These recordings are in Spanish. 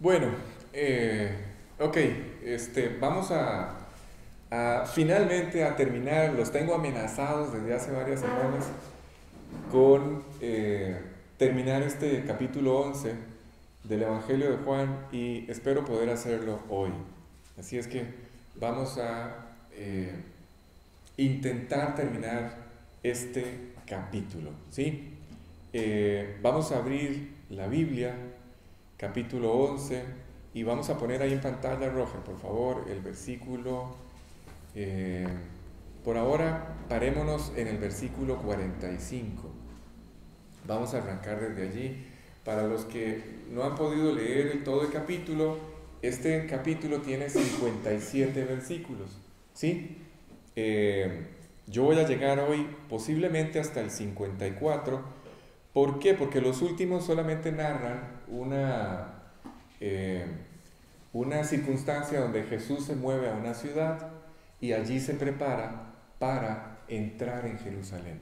Bueno, ok, vamos finalmente a terminar, los tengo amenazados desde hace varias semanas con terminar este capítulo 11 del Evangelio de Juan y espero poder hacerlo hoy. Así es que vamos a intentar terminar este capítulo, ¿sí? Vamos a abrir la Biblia, capítulo 11, y vamos a poner ahí en pantalla roja, por favor, el versículo. Por ahora, parémonos en el versículo 45. Vamos a arrancar desde allí. Para los que no han podido leer todo el capítulo, este capítulo tiene 57 versículos, ¿sí? Yo voy a llegar hoy posiblemente hasta el 54. ¿Por qué? Porque los últimos solamente narran una circunstancia donde Jesús se mueve a una ciudad y allí se prepara para entrar en Jerusalén.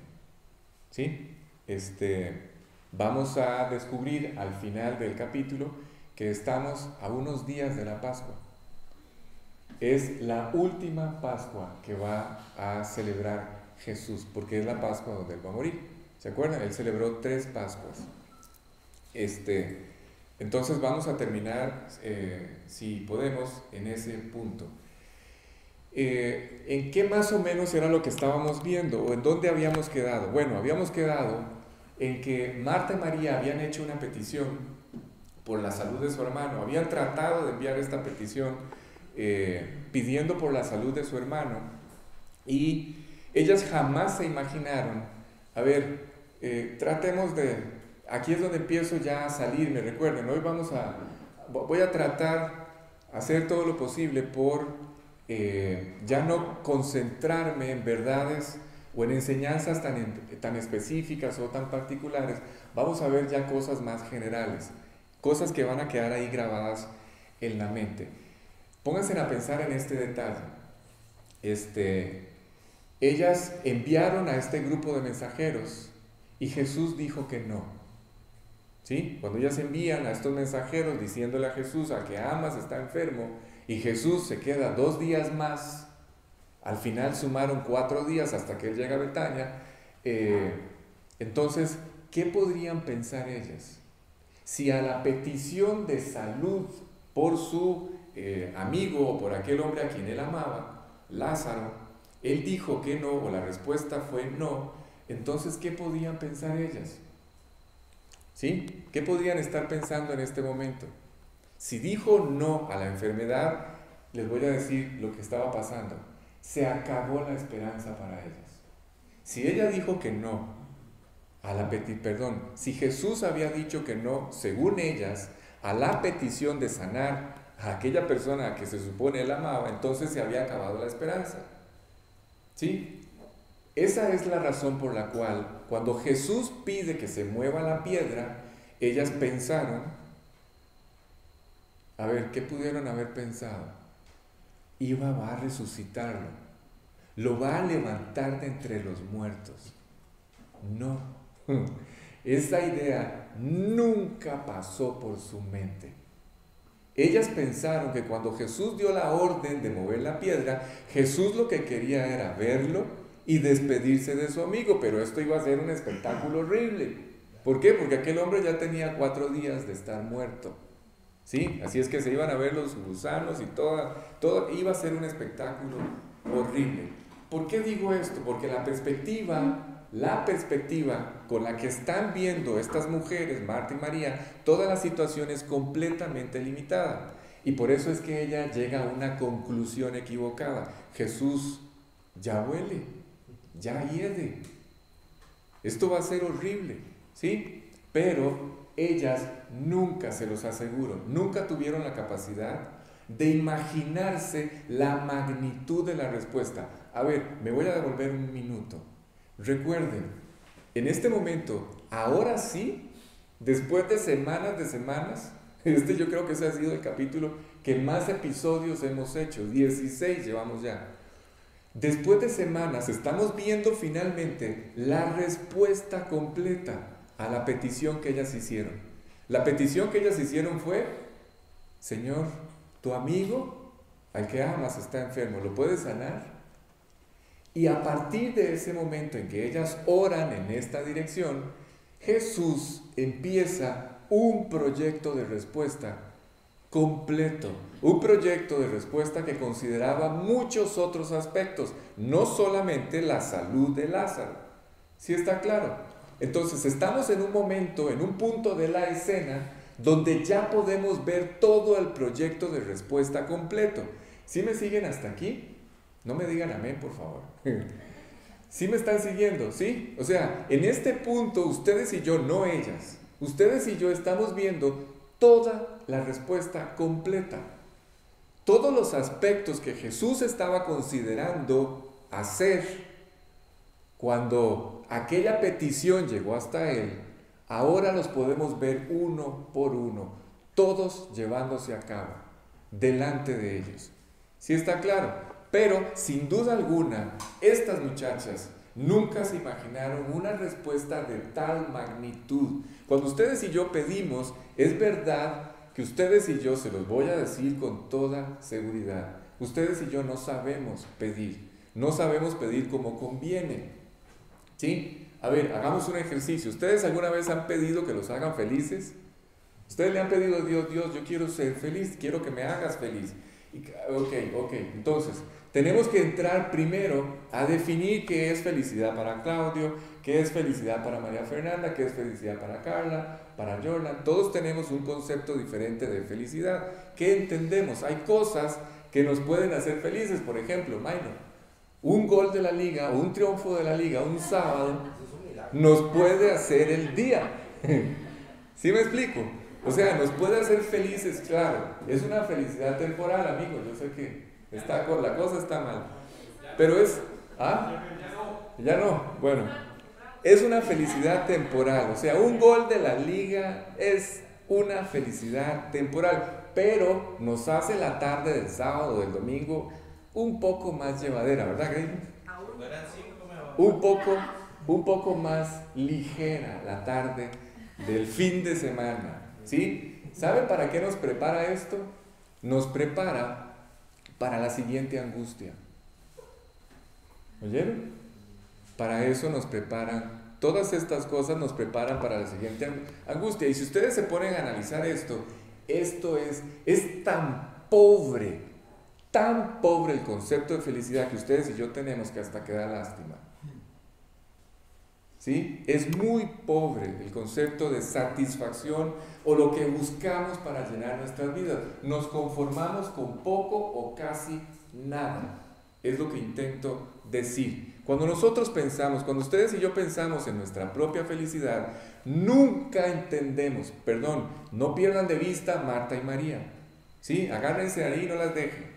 ¿Sí? Vamos a descubrir al final del capítulo que estamos a unos días de la Pascua. Es la última Pascua que va a celebrar Jesús, porque es la Pascua donde Él va a morir. ¿Se acuerdan? Él celebró 3 Pascuas. Entonces vamos a terminar, si podemos, en ese punto. ¿En qué más o menos era lo que estábamos viendo? ¿O en dónde habíamos quedado? Bueno, habíamos quedado en que Marta y María habían hecho una petición por la salud de su hermano. Habían tratado de enviar esta petición pidiendo por la salud de su hermano. Y ellas jamás se imaginaron, a ver, tratemos de, aquí es donde empiezo ya a salirme, recuerden, hoy voy a tratar hacer todo lo posible por ya no concentrarme en verdades o en enseñanzas tan específicas o tan particulares. Vamos a ver ya cosas más generales, cosas que van a quedar ahí grabadas en la mente. Pónganse a pensar en este detalle. Ellas enviaron a este grupo de mensajeros y Jesús dijo que no. ¿Sí? Cuando ellas envían a estos mensajeros diciéndole a Jesús a que Amas está enfermo y Jesús se queda 2 días más, al final sumaron 4 días hasta que Él llega a Betania, entonces, ¿qué podrían pensar ellas? Si a la petición de salud por su amigo o por aquel hombre a quien Él amaba, Lázaro, Él dijo que no, o la respuesta fue no, entonces, ¿qué podían pensar ellas? ¿Sí? ¿Qué podrían estar pensando en este momento? Si dijo no a la enfermedad, les voy a decir lo que estaba pasando. Se acabó la esperanza para ellas. Si ella dijo que no a la petición, si Jesús había dicho que no, según ellas, a la petición de sanar a aquella persona a que se supone Él amaba, entonces se había acabado la esperanza. ¿Sí? Esa es la razón por la cual, cuando Jesús pide que se mueva la piedra, ellas pensaron, a ver, ¿qué pudieron haber pensado? Va a resucitarlo, lo va a levantar de entre los muertos. No, esa idea nunca pasó por su mente. Ellas pensaron que cuando Jesús dio la orden de mover la piedra, Jesús lo que quería era verlo y despedirse de su amigo, pero esto iba a ser un espectáculo horrible. ¿Por qué? Porque aquel hombre ya tenía 4 días de estar muerto. ¿Sí? Así es que se iban a ver los gusanos y todo iba a ser un espectáculo horrible. ¿Por qué digo esto? Porque la perspectiva con la que están viendo estas mujeres, Marta y María, toda la situación es completamente limitada. Y por eso es que ella llega a una conclusión equivocada. Jesús ya huele, ya hiede. Esto va a ser horrible, ¿sí? Pero ellas nunca, se los aseguro, nunca tuvieron la capacidad de imaginarse la magnitud de la respuesta. A ver, me voy a devolver un minuto. Recuerden, en este momento, ahora sí, después de semanas, yo creo que ese ha sido el capítulo que más episodios hemos hecho, 16 llevamos ya. Después de semanas estamos viendo finalmente la respuesta completa a la petición que ellas hicieron. La petición que ellas hicieron fue Señor, tu amigo, al que amas, está enfermo, ¿lo puedes sanar? Y a partir de ese momento en que ellas oran en esta dirección, Jesús empieza un proyecto de respuesta completo, un proyecto de respuesta que consideraba muchos otros aspectos, no solamente la salud de Lázaro. ¿Sí está claro? Entonces estamos en un momento, en un punto de la escena donde ya podemos ver todo el proyecto de respuesta completo. ¿Sí me siguen hasta aquí? No me digan amén, por favor. ¿Sí me están siguiendo? ¿Sí? O sea, en este punto ustedes y yo, no ellas, ustedes y yo estamos viendo toda la respuesta completa. Todos los aspectos que Jesús estaba considerando hacer cuando aquella petición llegó hasta Él, ahora los podemos ver uno por uno, todos llevándose a cabo, delante de ellos. ¿Sí está claro? Pero, sin duda alguna, estas muchachas nunca se imaginaron una respuesta de tal magnitud. Cuando ustedes y yo pedimos, es verdad que ustedes y yo, se los voy a decir con toda seguridad, ustedes y yo no sabemos pedir como conviene. ¿Sí? A ver, hagamos un ejercicio. ¿Ustedes alguna vez han pedido que los hagan felices? Ustedes le han pedido a Dios, Dios, yo quiero ser feliz, quiero que me hagas feliz. Ok, entonces, tenemos que entrar primero a definir qué es felicidad para Claudio, qué es felicidad para María Fernanda, qué es felicidad para Carla, para Jordan. Todos tenemos un concepto diferente de felicidad. ¿Qué entendemos? Hay cosas que nos pueden hacer felices. Por ejemplo, Minor, un gol de la liga, o un triunfo de la liga, un sábado, nos puede hacer el día. ¿Sí me explico? O sea, nos puede hacer felices, claro. Es una felicidad temporal, amigos. Yo sé que la cosa está mal. Pero es... ¿Ah? Ya no. Bueno, es una felicidad temporal. O sea, un gol de la liga es una felicidad temporal. Pero nos hace la tarde del sábado o del domingo un poco más llevadera, ¿verdad, Grey? Un poco más ligera la tarde del fin de semana. ¿Sí? ¿Saben para qué nos prepara esto? Nos prepara para la siguiente angustia. ¿Oyeron? Para eso nos preparan, todas estas cosas nos preparan para la siguiente angustia. Y si ustedes se ponen a analizar esto es tan pobre el concepto de felicidad que ustedes y yo tenemos que hasta que da lástima. ¿Sí? Es muy pobre el concepto de satisfacción o lo que buscamos para llenar nuestras vidas. Nos conformamos con poco o casi nada. Es lo que intento decir. Cuando nosotros pensamos, cuando ustedes y yo pensamos en nuestra propia felicidad, nunca entendemos, no pierdan de vista Marta y María. ¿Sí? Agárrense ahí y no las dejen.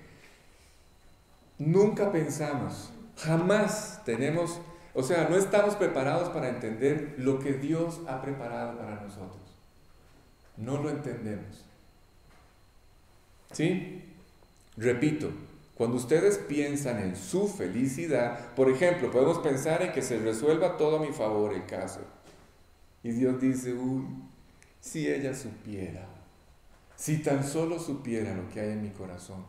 Nunca pensamos, jamás tenemos... O sea, no estamos preparados para entender lo que Dios ha preparado para nosotros. No lo entendemos. ¿Sí? Repito, cuando ustedes piensan en su felicidad, por ejemplo, podemos pensar en que se resuelva todo a mi favor el caso. Y Dios dice, si ella supiera, si tan solo supiera lo que hay en mi corazón,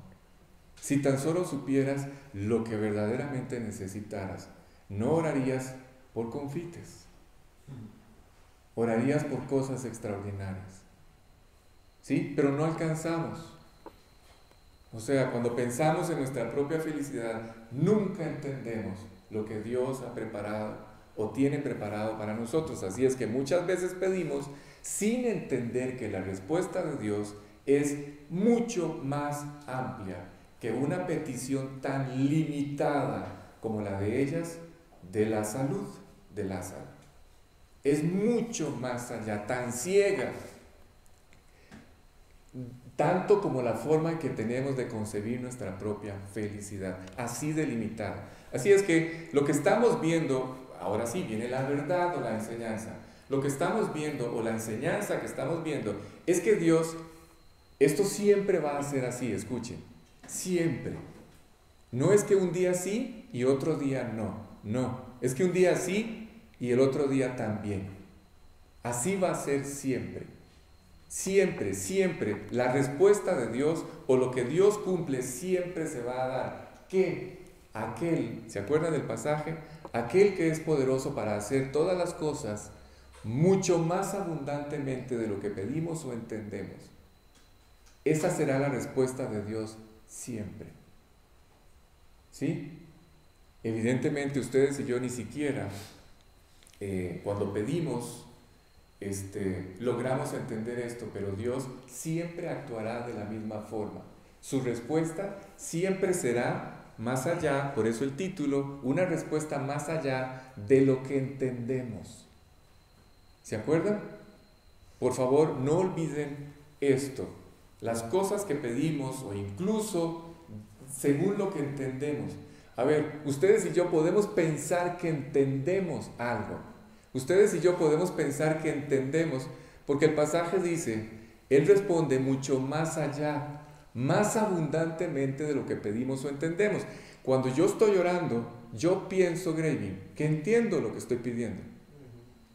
si tan solo supieras lo que verdaderamente necesitaras, no orarías por confites, orarías por cosas extraordinarias. ¿Sí? Pero no alcanzamos. O sea, cuando pensamos en nuestra propia felicidad, nunca entendemos lo que Dios ha preparado o tiene preparado para nosotros. Así es que muchas veces pedimos sin entender que la respuesta de Dios es mucho más amplia que una petición tan limitada como la de ellas, de la salud de Lázaro. Es mucho más allá, tan ciega, tanto como la forma en que tenemos de concebir nuestra propia felicidad, así de limitada. Así es que lo que estamos viendo, ahora sí viene la verdad o la enseñanza. Lo que estamos viendo o la enseñanza que estamos viendo es que Dios, esto siempre va a ser así, escuchen, siempre. No es que un día sí y otro día no, es que un día sí y el otro día también. Así va a ser siempre. Siempre, siempre, la respuesta de Dios o lo que Dios cumple siempre se va a dar. ¿Qué? Aquel, ¿se acuerdan del pasaje? Aquel que es poderoso para hacer todas las cosas mucho más abundantemente de lo que pedimos o entendemos. Esa será la respuesta de Dios siempre. ¿Sí? Evidentemente ustedes y yo ni siquiera cuando pedimos logramos entender esto, pero Dios siempre actuará de la misma forma. Su respuesta siempre será más allá, por eso el título, una respuesta más allá de lo que entendemos. ¿Se acuerdan? Por favor, no olviden esto. Las cosas que pedimos o incluso según lo que entendemos. A ver, ustedes y yo podemos pensar que entendemos algo. Ustedes y yo podemos pensar que entendemos, porque el pasaje dice, Él responde mucho más allá, más abundantemente de lo que pedimos o entendemos. Cuando yo estoy orando, yo pienso, Graving, que entiendo lo que estoy pidiendo.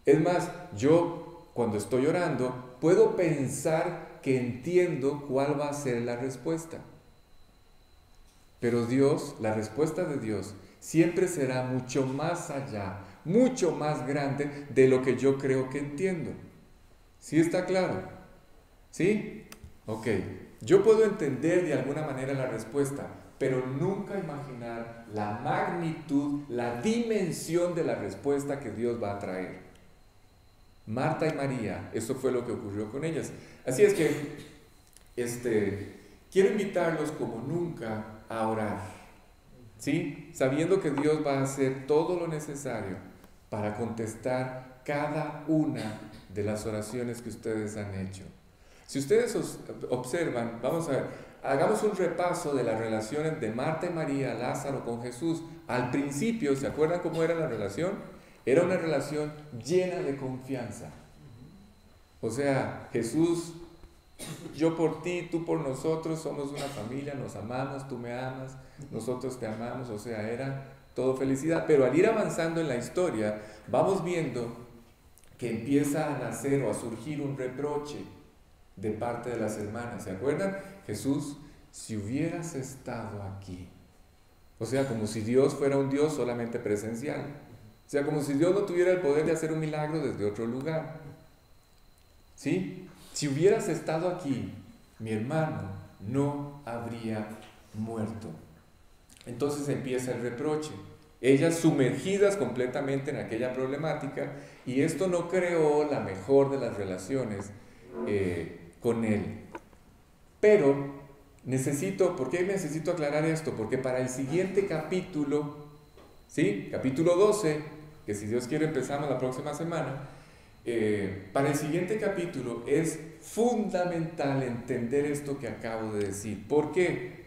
Es más, yo cuando estoy orando, puedo pensar que entiendo cuál va a ser la respuesta. Pero Dios, la respuesta de Dios, siempre será mucho más allá, mucho más grande de lo que yo creo que entiendo. ¿Sí está claro? ¿Sí? Ok. Yo puedo entender de alguna manera la respuesta, pero nunca imaginar la magnitud, la dimensión de la respuesta que Dios va a traer. Marta y María, eso fue lo que ocurrió con ellas. Así es que, quiero invitarlos como nunca a orar, ¿sí? Sabiendo que Dios va a hacer todo lo necesario para contestar cada una de las oraciones que ustedes han hecho. Si ustedes observan, vamos a ver, hagamos un repaso de las relaciones de Marta y María, Lázaro con Jesús. Al principio, ¿se acuerdan cómo era la relación? Era una relación llena de confianza. O sea, Jesús, yo por ti, tú por nosotros, somos una familia, nos amamos, tú me amas, nosotros te amamos, o sea, era todo felicidad. Pero al ir avanzando en la historia, vamos viendo que empieza a nacer o a surgir un reproche de parte de las hermanas. ¿Se acuerdan? Jesús, si hubieras estado aquí. O sea, como si Dios fuera un Dios solamente presencial. O sea, como si Dios no tuviera el poder de hacer un milagro desde otro lugar. ¿Sí? Si hubieras estado aquí, mi hermano no habría muerto. Entonces empieza el reproche. Ellas sumergidas completamente en aquella problemática, y esto no creó la mejor de las relaciones con él. Pero ¿por qué necesito aclarar esto? Porque para el siguiente capítulo, ¿sí? Capítulo 12, que si Dios quiere empezamos la próxima semana, para el siguiente capítulo es fundamental entender esto que acabo de decir. ¿Por qué?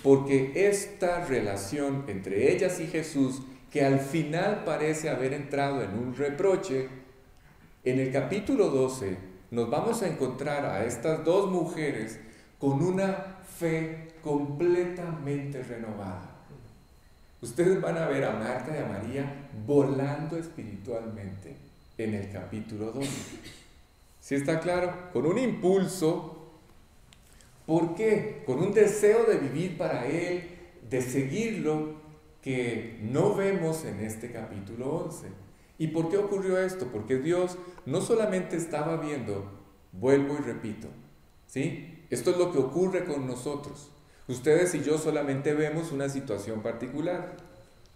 Porque esta relación entre ellas y Jesús, que al final parece haber entrado en un reproche, en el capítulo 12 nos vamos a encontrar a estas dos mujeres con una fe completamente renovada. Ustedes van a ver a Marta y a María volando espiritualmente en el capítulo 12. ¿Sí está claro? Con un impulso. ¿Por qué? Con un deseo de vivir para Él, de seguirlo, que no vemos en este capítulo 11. ¿Y por qué ocurrió esto? Porque Dios no solamente estaba viendo, vuelvo y repito, ¿sí? Esto es lo que ocurre con nosotros. Ustedes y yo solamente vemos una situación particular.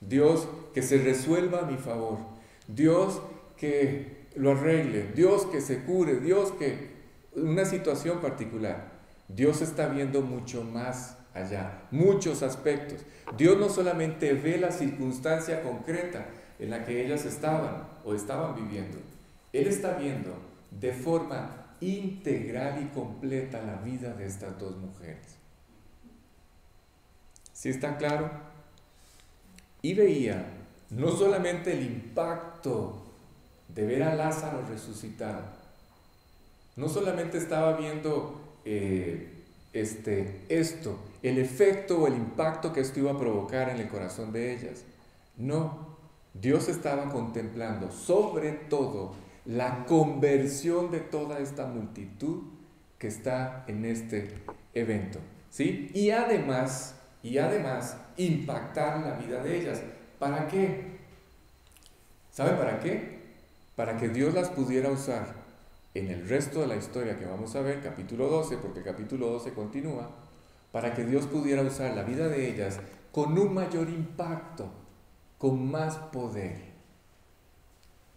Dios que se resuelva a mi favor. Dios que lo arregle. Dios que se cure. Dios que... una situación particular. Dios está viendo mucho más allá, muchos aspectos. Dios no solamente ve la circunstancia concreta en la que ellas estaban viviendo. Él está viendo de forma integral y completa la vida de estas dos mujeres. ¿Sí está claro? Y veía no solamente el impacto de ver a Lázaro resucitado, no solamente estaba viendo el efecto o el impacto que esto iba a provocar en el corazón de ellas. No, Dios estaba contemplando sobre todo la conversión de toda esta multitud que está en este evento, ¿sí? Y además, impactar la vida de ellas. ¿Para qué? ¿Sabe para qué? Para que Dios las pudiera usar en el resto de la historia que vamos a ver, capítulo 12, porque el capítulo 12 continúa, para que Dios pudiera usar la vida de ellas con un mayor impacto, con más poder.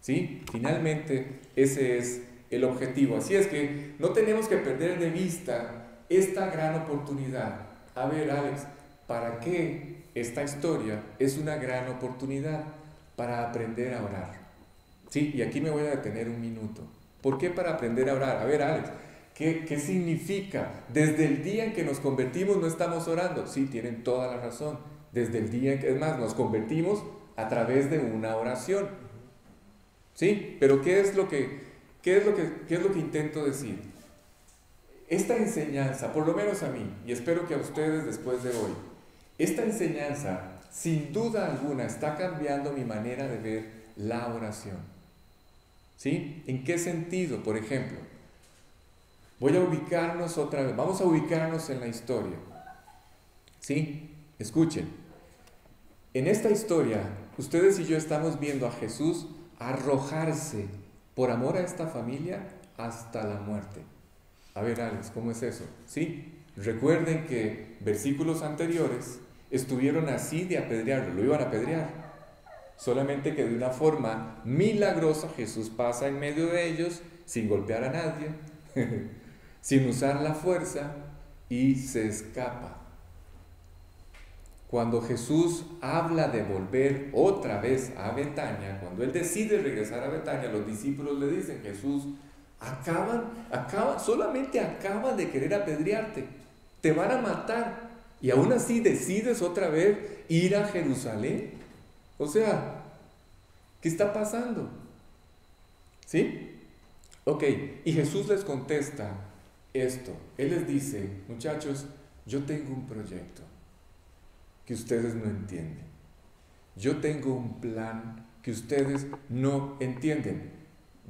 ¿Sí? Finalmente, ese es el objetivo. Así es que no tenemos que perder de vista esta gran oportunidad. A ver, Alex, ¿para qué esta historia es una gran oportunidad? Para aprender a orar. Sí, y aquí me voy a detener un minuto. ¿Por qué para aprender a orar? A ver, Alex, ¿qué significa? Desde el día en que nos convertimos no estamos orando. Sí, tienen toda la razón. Desde el día en que, es más, nos convertimos a través de una oración. ¿Sí? Pero ¿qué es lo que intento decir? Esta enseñanza, por lo menos a mí, y espero que a ustedes después de hoy, esta enseñanza, sin duda alguna, está cambiando mi manera de ver la oración. ¿Sí? ¿En qué sentido? Por ejemplo, voy a ubicarnos otra vez, vamos a ubicarnos en la historia. ¿Sí? Escuchen. En esta historia, ustedes y yo estamos viendo a Jesús arrojarse por amor a esta familia hasta la muerte. A ver, Alex, ¿cómo es eso? ¿Sí? Recuerden que versículos anteriores estuvieron así de apedrearlo, lo iban a apedrear. Solamente que de una forma milagrosa Jesús pasa en medio de ellos sin golpear a nadie, sin usar la fuerza y se escapa. Cuando Jesús habla de volver otra vez a Betania, cuando Él decide regresar a Betania, los discípulos le dicen, Jesús, solamente acaban de querer apedrearte, te van a matar, y aún así decides otra vez ir a Jerusalén. O sea, ¿qué está pasando? ¿Sí? Ok, y Jesús les contesta esto. Él les dice, muchachos, yo tengo un proyecto que ustedes no entienden. Yo tengo un plan que ustedes no entienden.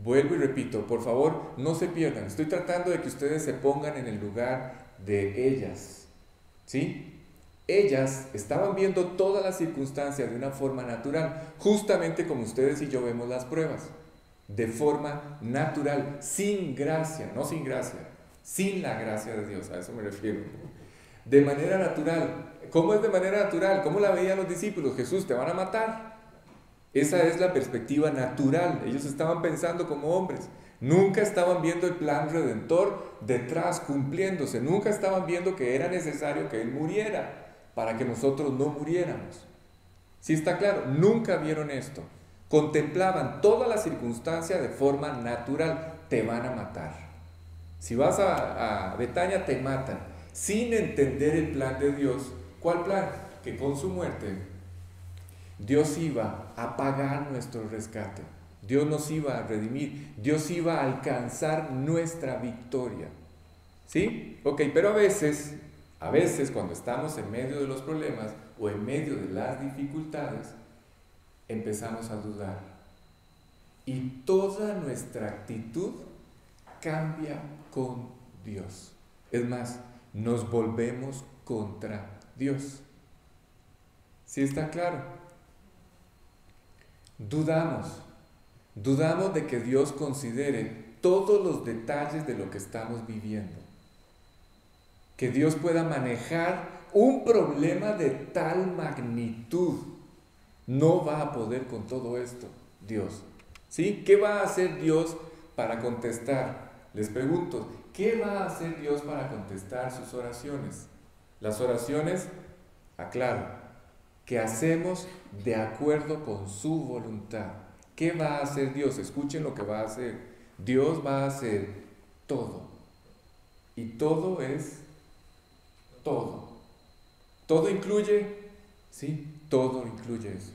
Vuelvo y repito, por favor, no se pierdan. Estoy tratando de que ustedes se pongan en el lugar de ellas. ¿Sí? Ellas estaban viendo todas las circunstancias de una forma natural, justamente como ustedes y yo vemos las pruebas, de forma natural, sin gracia, no sin gracia, sin la gracia de Dios, a eso me refiero. De manera natural. ¿Cómo es de manera natural? ¿Cómo la veían los discípulos? Jesús, te van a matar. Esa es la perspectiva natural. Ellos estaban pensando como hombres. Nunca estaban viendo el plan redentor detrás cumpliéndose. Nunca estaban viendo que era necesario que Él muriera para que nosotros no muriéramos. ¿Sí está claro? Nunca vieron esto. Contemplaban toda la circunstancia de forma natural. Te van a matar. Si vas a Betania, te matan. Sin entender el plan de Dios. ¿Cuál plan? Que con su muerte Dios iba a pagar nuestro rescate. Dios nos iba a redimir. Dios iba a alcanzar nuestra victoria. ¿Sí? Ok, pero a veces cuando estamos en medio de los problemas o en medio de las dificultades, empezamos a dudar. Y toda nuestra actitud cambia con Dios. Es más, nos volvemos contra Dios. ¿Sí está claro? Dudamos de que Dios considere todos los detalles de lo que estamos viviendo. Que Dios pueda manejar un problema de tal magnitud. No va a poder con todo esto, Dios. ¿Sí? ¿Qué va a hacer Dios para contestar? Les pregunto, ¿qué va a hacer Dios para contestar sus oraciones? Las oraciones, aclaro, que hacemos de acuerdo con su voluntad. ¿Qué va a hacer Dios? Escuchen lo que va a hacer. Dios va a hacer todo. Y todo es todo. ¿Todo incluye? Sí, todo incluye eso.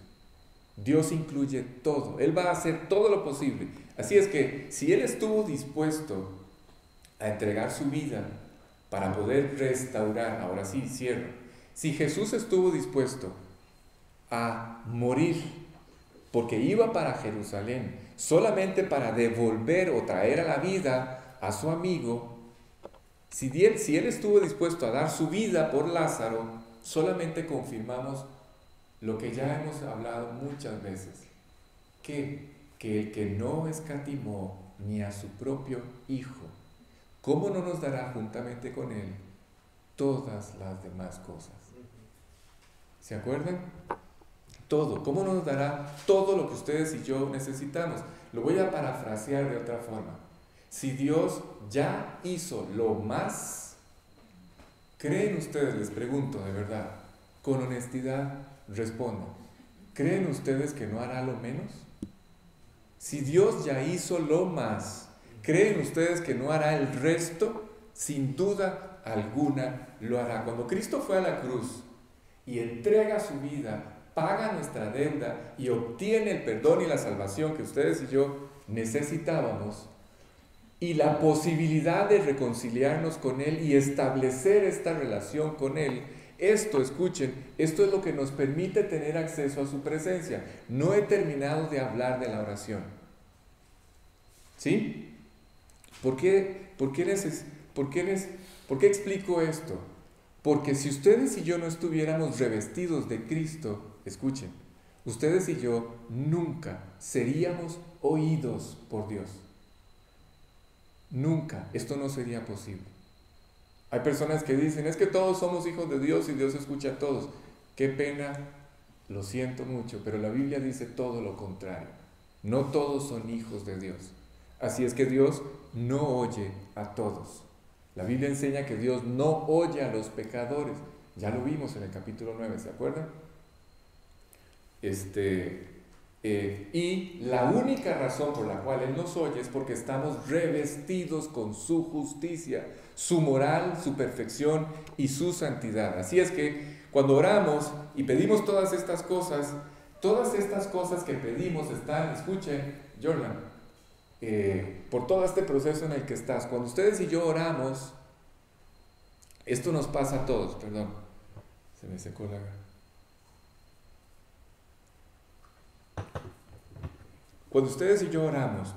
Dios incluye todo. Él va a hacer todo lo posible. Así es que si Él estuvo dispuesto a entregar su vida para poder restaurar, ahora sí, cierro. Si Jesús estuvo dispuesto a morir porque iba para Jerusalén solamente para devolver o traer a la vida a su amigo, Si Él estuvo dispuesto a dar su vida por Lázaro, solamente confirmamos lo que ya hemos hablado muchas veces, que el que no escatimó ni a su propio Hijo, ¿cómo no nos dará juntamente con Él todas las demás cosas? ¿Se acuerdan? Todo. ¿Cómo no nos dará todo lo que ustedes y yo necesitamos? Lo voy a parafrasear de otra forma. Si Dios ya hizo lo más, ¿creen ustedes, les pregunto de verdad, con honestidad, respondan, ¿creen ustedes que no hará lo menos? Si Dios ya hizo lo más, ¿creen ustedes que no hará el resto? Sin duda alguna lo hará. Cuando Cristo fue a la cruz y entrega su vida, paga nuestra deuda y obtiene el perdón y la salvación que ustedes y yo necesitábamos, y la posibilidad de reconciliarnos con Él y establecer esta relación con Él, esto, escuchen, esto es lo que nos permite tener acceso a su presencia. No he terminado de hablar de la oración. ¿Sí? ¿Por qué explico esto? Porque si ustedes y yo no estuviéramos revestidos de Cristo, escuchen, ustedes y yo nunca seríamos oídos por Dios. Nunca, esto no sería posible. Hay personas que dicen, es que todos somos hijos de Dios y Dios escucha a todos. Qué pena, lo siento mucho, pero la Biblia dice todo lo contrario. No todos son hijos de Dios. Así es que Dios no oye a todos. La Biblia enseña que Dios no oye a los pecadores. Ya lo vimos en el capítulo 9, ¿se acuerdan? Y la única razón por la cual Él nos oye es porque estamos revestidos con su justicia, su moral, su perfección y su santidad. Así es que cuando oramos y pedimos todas estas cosas que pedimos están, escuchen, Jordan, por todo este proceso en el que estás. Cuando ustedes y yo oramos, esto nos pasa a todos, perdón, se me secó la... Cuando ustedes y yo oramos,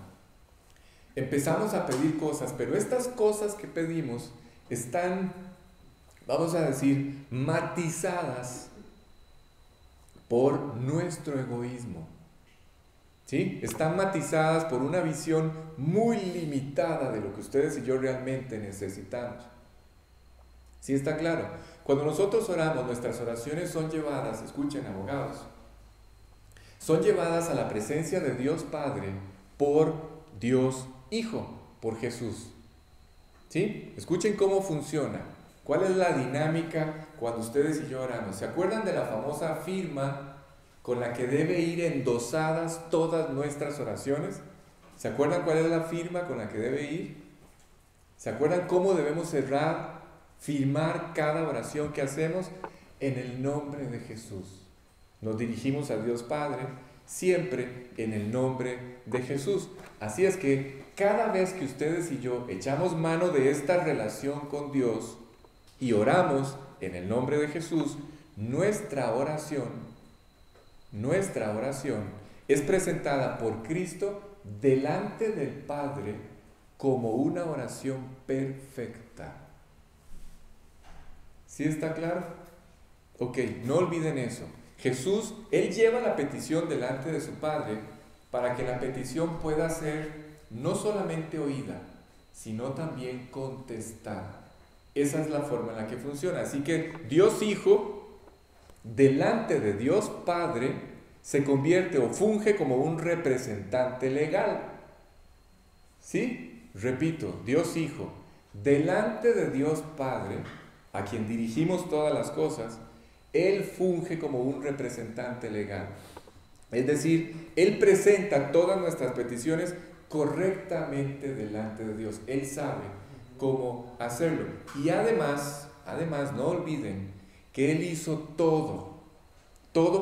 empezamos a pedir cosas, pero estas cosas que pedimos están, vamos a decir, matizadas por nuestro egoísmo. ¿Sí? Están matizadas por una visión muy limitada de lo que ustedes y yo realmente necesitamos. ¿Sí está claro? Cuando nosotros oramos, nuestras oraciones son llevadas, escuchen abogados, son llevadas a la presencia de Dios Padre por Dios Hijo, por Jesús. ¿Sí? Escuchen cómo funciona. ¿Cuál es la dinámica cuando ustedes y yo oramos? ¿Se acuerdan de la famosa firma con la que debe ir endosadas todas nuestras oraciones? ¿Se acuerdan cuál es la firma con la que debe ir? ¿Se acuerdan cómo debemos cerrar, firmar cada oración que hacemos? En el nombre de Jesús. Nos dirigimos a Dios Padre siempre en el nombre de Jesús. Así es que cada vez que ustedes y yo echamos mano de esta relación con Dios y oramos en el nombre de Jesús, nuestra oración es presentada por Cristo delante del Padre como una oración perfecta. ¿Sí está claro? Ok, no olviden eso. Jesús, Él lleva la petición delante de su Padre para que la petición pueda ser no solamente oída, sino también contestada. Esa es la forma en la que funciona. Así que Dios Hijo, delante de Dios Padre, se convierte o funge como un representante legal. ¿Sí? Repito, Dios Hijo, delante de Dios Padre, a quien dirigimos todas las cosas, Él funge como un representante legal. Es decir, Él presenta todas nuestras peticiones correctamente delante de Dios. Él sabe cómo hacerlo. Y además, no olviden que Él hizo todo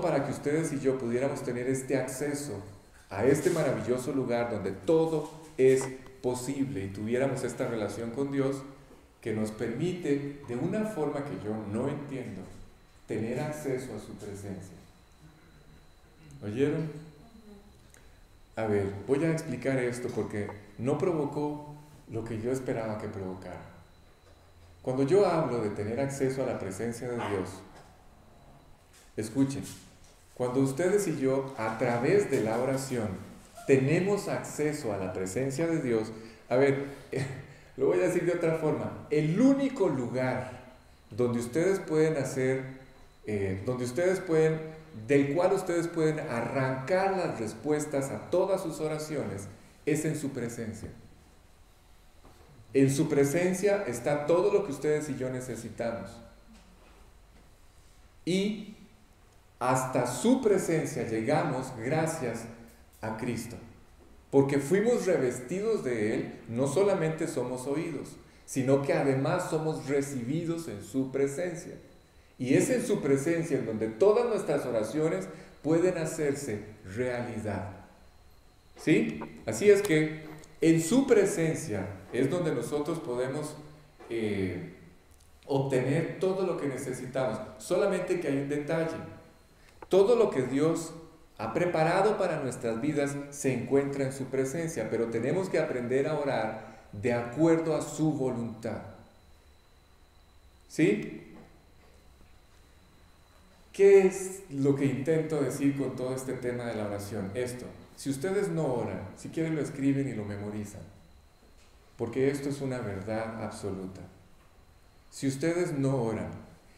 para que ustedes y yo pudiéramos tener este acceso a este maravilloso lugar donde todo es posible y tuviéramos esta relación con Dios que nos permite, de una forma que yo no entiendo, tener acceso a su presencia. ¿Oyeron? A ver, voy a explicar esto porque no provocó lo que yo esperaba que provocara. Cuando yo hablo de tener acceso a la presencia de Dios, escuchen, cuando ustedes y yo, a través de la oración, tenemos acceso a la presencia de Dios, a ver, lo voy a decir de otra forma, el único lugar donde ustedes pueden hacer, del cual ustedes pueden arrancar las respuestas a todas sus oraciones, es en su presencia. En su presencia está todo lo que ustedes y yo necesitamos. Y hasta su presencia llegamos gracias a Cristo. Porque fuimos revestidos de Él, no solamente somos oídos, sino que además somos recibidos en su presencia. Y es en su presencia en donde todas nuestras oraciones pueden hacerse realidad. ¿Sí? Así es que en su presencia es donde nosotros podemos obtener todo lo que necesitamos. Solamente que hay un detalle. Todo lo que Dios ha preparado para nuestras vidas se encuentra en su presencia, pero tenemos que aprender a orar de acuerdo a su voluntad. ¿Sí? ¿Qué es lo que intento decir con todo este tema de la oración? Esto, si ustedes no oran, si quieren lo escriben y lo memorizan, porque esto es una verdad absoluta. Si ustedes no oran,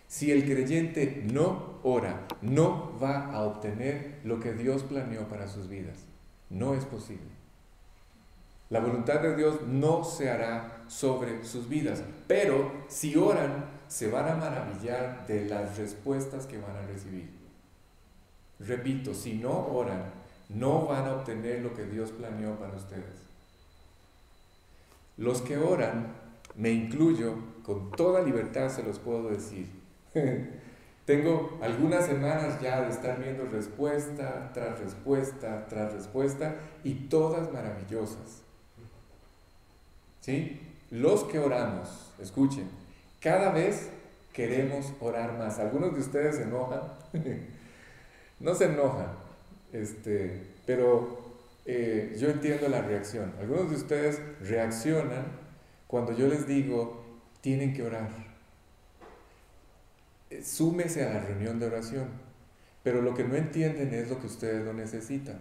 si el creyente no ora, no va a obtener lo que Dios planeó para sus vidas. No es posible. La voluntad de Dios no se hará sobre sus vidas, pero si oran, se van a maravillar de las respuestas que van a recibir. Repito, si no oran, no van a obtener lo que Dios planeó para ustedes. Los que oran, me incluyo, con toda libertad se los puedo decir. Tengo algunas semanas ya de estar viendo respuesta tras respuesta tras respuesta y todas maravillosas. ¿Sí? Los que oramos, escuchen, cada vez queremos orar más. Algunos de ustedes se enojan, no se enojan, pero yo entiendo la reacción. Algunos de ustedes reaccionan cuando yo les digo, tienen que orar. Súmese a la reunión de oración, pero lo que no entienden es lo que ustedes lo necesitan.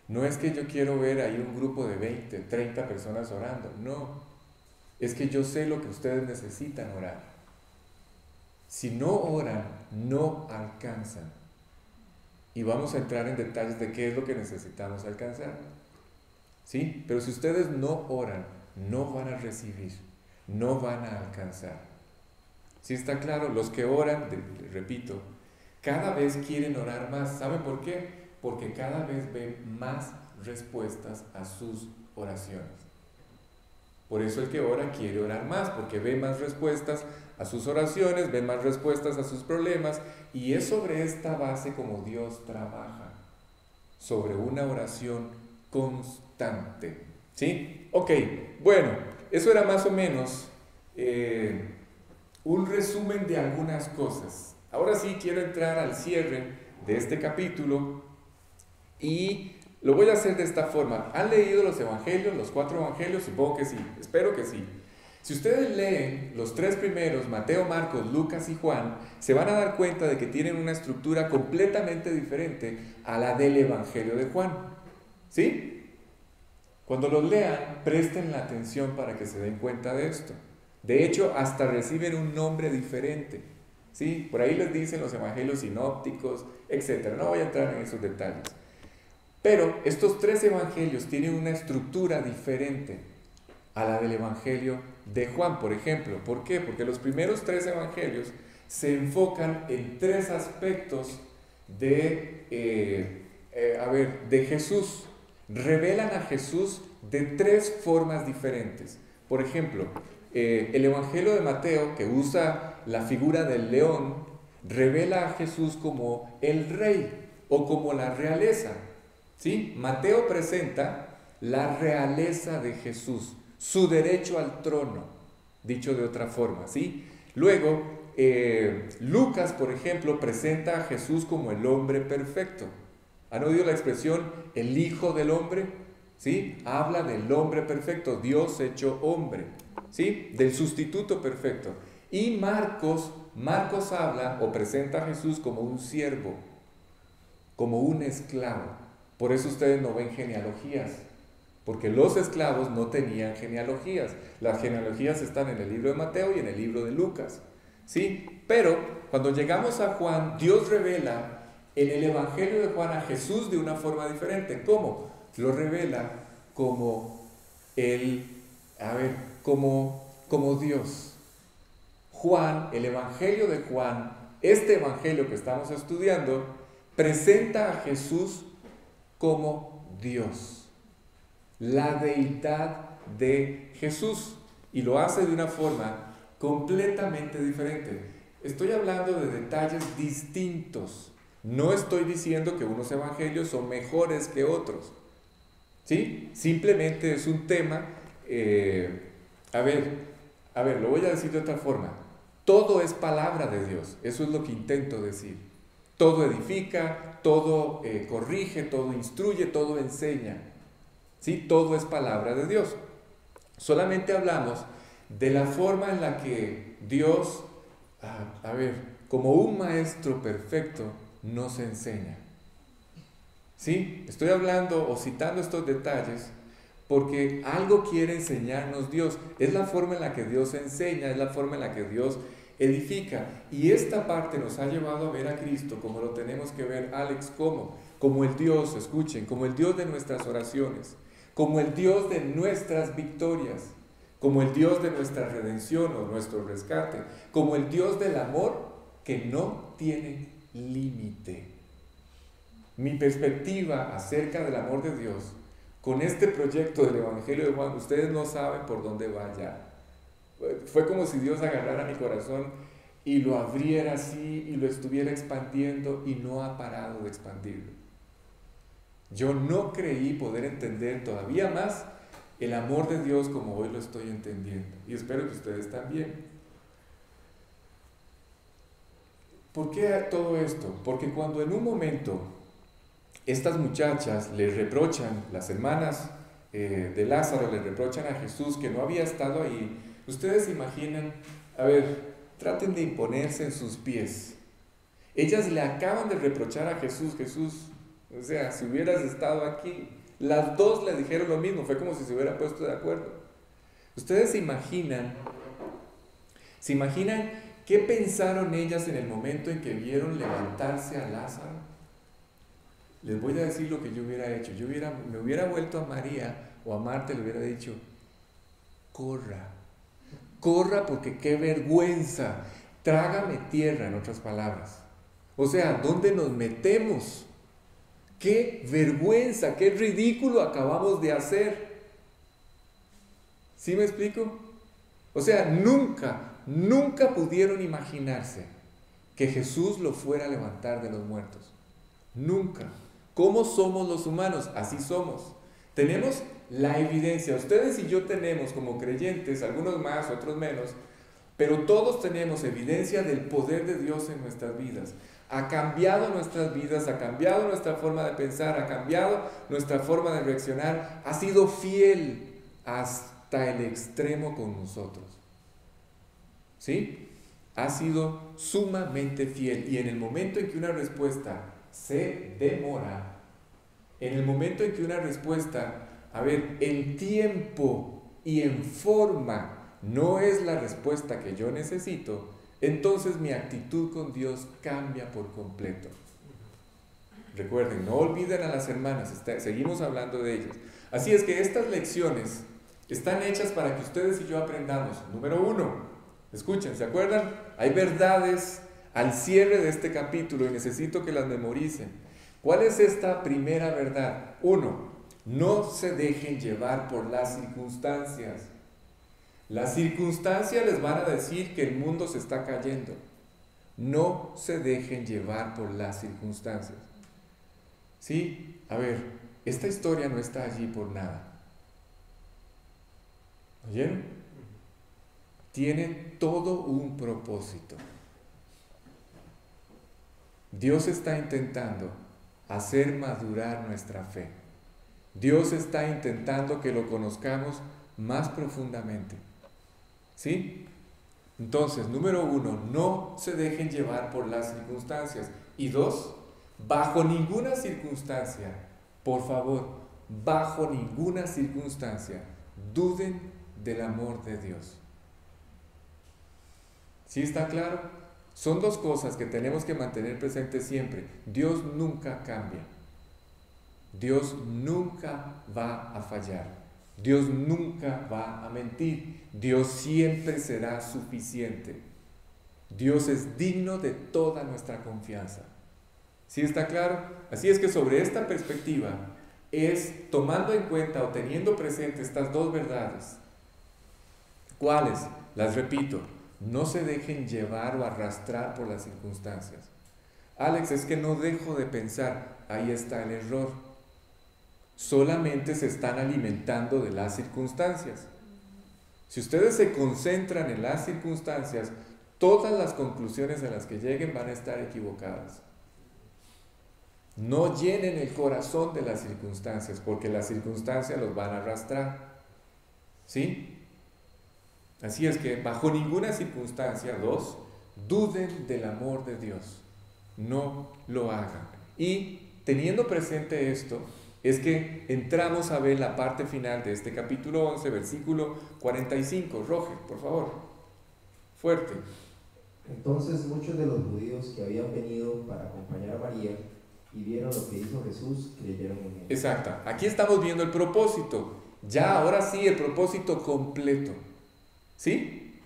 No es que yo quiero ver ahí un grupo de 20, 30 personas orando, no, es que yo sé lo que ustedes necesitan orar. Si no oran, no alcanzan. Y vamos a entrar en detalles de qué es lo que necesitamos alcanzar. ¿Sí? Pero si ustedes no oran, no van a recibir, no van a alcanzar. ¿Sí está claro? Los que oran, repito, cada vez quieren orar más. ¿Saben por qué? Porque cada vez ven más respuestas a sus oraciones. Por eso el que ora quiere orar más, porque ve más respuestas a sus oraciones, ve más respuestas a sus problemas, y es sobre esta base como Dios trabaja, sobre una oración constante. ¿Sí? Ok, bueno, eso era más o menos un resumen de algunas cosas. Ahora sí quiero entrar al cierre de este capítulo y lo voy a hacer de esta forma. ¿Han leído los evangelios, los 4 evangelios? Supongo que sí, espero que sí. Si ustedes leen los 3 primeros, Mateo, Marcos, Lucas y Juan, se van a dar cuenta de que tienen una estructura completamente diferente a la del evangelio de Juan. ¿Sí? Cuando los lean, presten la atención para que se den cuenta de esto. De hecho, hasta reciben un nombre diferente. ¿Sí? Por ahí les dicen los evangelios sinópticos, etc. No voy a entrar en esos detalles. Pero estos 3 evangelios tienen una estructura diferente a la del evangelio de Juan, por ejemplo. ¿Por qué? Porque los primeros 3 evangelios se enfocan en 3 aspectos de Jesús. Revelan a Jesús de 3 formas diferentes. Por ejemplo, el evangelio de Mateo, que usa la figura del león, revela a Jesús como el rey o como la realeza. ¿Sí? Mateo presenta la realeza de Jesús, su derecho al trono, dicho de otra forma, ¿sí? Luego, Lucas, por ejemplo, presenta a Jesús como el hombre perfecto. ¿Han oído la expresión el Hijo del Hombre? ¿Sí? Habla del hombre perfecto, Dios hecho hombre, ¿sí? Del sustituto perfecto. Y Marcos habla o presenta a Jesús como un siervo, como un esclavo. Por eso ustedes no ven genealogías, porque los esclavos no tenían genealogías. Las genealogías están en el libro de Mateo y en el libro de Lucas, ¿sí? Pero cuando llegamos a Juan, Dios revela en el Evangelio de Juan a Jesús de una forma diferente. ¿Cómo? Lo revela como como Dios. Juan, el Evangelio de Juan, este Evangelio que estamos estudiando, presenta a Jesús como Dios, la deidad de Jesús, y lo hace de una forma completamente diferente. Estoy hablando de detalles distintos. No estoy diciendo que unos evangelios son mejores que otros, ¿sí? Simplemente es un tema, lo voy a decir de otra forma. Todo es palabra de Dios, eso es lo que intento decir. Todo edifica, todo corrige, todo instruye, todo enseña, ¿sí? Todo es palabra de Dios. Solamente hablamos de la forma en la que Dios, como un maestro perfecto, nos enseña. ¿Sí? Estoy hablando o citando estos detalles porque algo quiere enseñarnos Dios. Es la forma en la que Dios enseña, es la forma en la que Dios edifica. Y esta parte nos ha llevado a ver a Cristo como lo tenemos que ver, Alex, como el Dios, escuchen, como el Dios de nuestras oraciones, como el Dios de nuestras victorias, como el Dios de nuestra redención o nuestro rescate, como el Dios del amor que no tiene límite. Mi perspectiva acerca del amor de Dios con este proyecto del Evangelio de Juan, ustedes no saben por dónde va ya. Fue como si Dios agarrara mi corazón y lo abriera así y lo estuviera expandiendo y no ha parado de expandirlo. Yo no creí poder entender todavía más el amor de Dios como hoy lo estoy entendiendo, y espero que ustedes también. ¿Por qué todo esto? Porque cuando en un momento estas muchachas le reprochan, las hermanas de Lázaro le reprochan a Jesús que no había estado ahí, ustedes se imaginan, traten de imponerse en sus pies. Ellas le acaban de reprochar a Jesús, o sea, si hubieras estado aquí, las dos le dijeron lo mismo, fue como si se hubieran puesto de acuerdo. Ustedes se imaginan qué pensaron ellas en el momento en que vieron levantarse a Lázaro. Les voy a decir lo que yo hubiera hecho. Me hubiera vuelto a María o a Marta y le hubiera dicho, corra porque qué vergüenza, trágame tierra, en otras palabras. O sea, ¿dónde nos metemos? ¡Qué vergüenza! ¡Qué ridículo acabamos de hacer! ¿Sí me explico? O sea, nunca pudieron imaginarse que Jesús lo fuera a levantar de los muertos. Nunca. ¿Cómo somos los humanos? Así somos. Tenemos la evidencia. Ustedes y yo tenemos como creyentes, algunos más, otros menos, pero todos tenemos evidencia del poder de Dios en nuestras vidas. Ha cambiado nuestras vidas, ha cambiado nuestra forma de pensar, ha cambiado nuestra forma de reaccionar, ha sido fiel hasta el extremo con nosotros. ¿Sí? Ha sido sumamente fiel, y en el momento en que una respuesta se demora, en el momento en que una respuesta, en tiempo y en forma, no es la respuesta que yo necesito, entonces mi actitud con Dios cambia por completo. Recuerden, no olviden a las hermanas, seguimos hablando de ellas. Así es que estas lecciones están hechas para que ustedes y yo aprendamos. Número 1, escuchen, ¿se acuerdan? Hay verdades al cierre de este capítulo y necesito que las memoricen. ¿Cuál es esta primera verdad? 1, no se dejen llevar por las circunstancias. Las circunstancias les van a decir que el mundo se está cayendo. No se dejen llevar por las circunstancias. ¿Sí? Esta historia no está allí por nada. ¿Oyeron? Tiene todo un propósito. Dios está intentando hacer madurar nuestra fe. Dios está intentando que lo conozcamos más profundamente. ¿Sí? Entonces, número 1, no se dejen llevar por las circunstancias. Y 2, bajo ninguna circunstancia, por favor, bajo ninguna circunstancia, duden del amor de Dios. ¿Sí está claro? Son dos cosas que tenemos que mantener presentes siempre. Dios nunca cambia. Dios nunca va a fallar. Dios nunca va a mentir. Dios siempre será suficiente. Dios es digno de toda nuestra confianza. ¿Sí está claro? Así es que sobre esta perspectiva es tomando en cuenta o teniendo presente estas dos verdades. ¿Cuáles? Las repito. No se dejen llevar o arrastrar por las circunstancias. Alex, es que no dejo de pensar. Ahí está el error. Solamente se están alimentando de las circunstancias. Si ustedes se concentran en las circunstancias, todas las conclusiones a las que lleguen van a estar equivocadas. No llenen el corazón de las circunstancias, porque las circunstancias los van a arrastrar. ¿Sí? Así es que bajo ninguna circunstancia, 2, duden del amor de Dios. No lo hagan. Y teniendo presente esto, es que entramos a ver la parte final de este capítulo 11, versículo 45. Roger, por favor. Fuerte. Entonces muchos de los judíos que habían venido para acompañar a María y vieron lo que hizo Jesús, creyeron en él. Exacto. Aquí estamos viendo el propósito. Ya, ahora sí, el propósito completo. ¿Sí?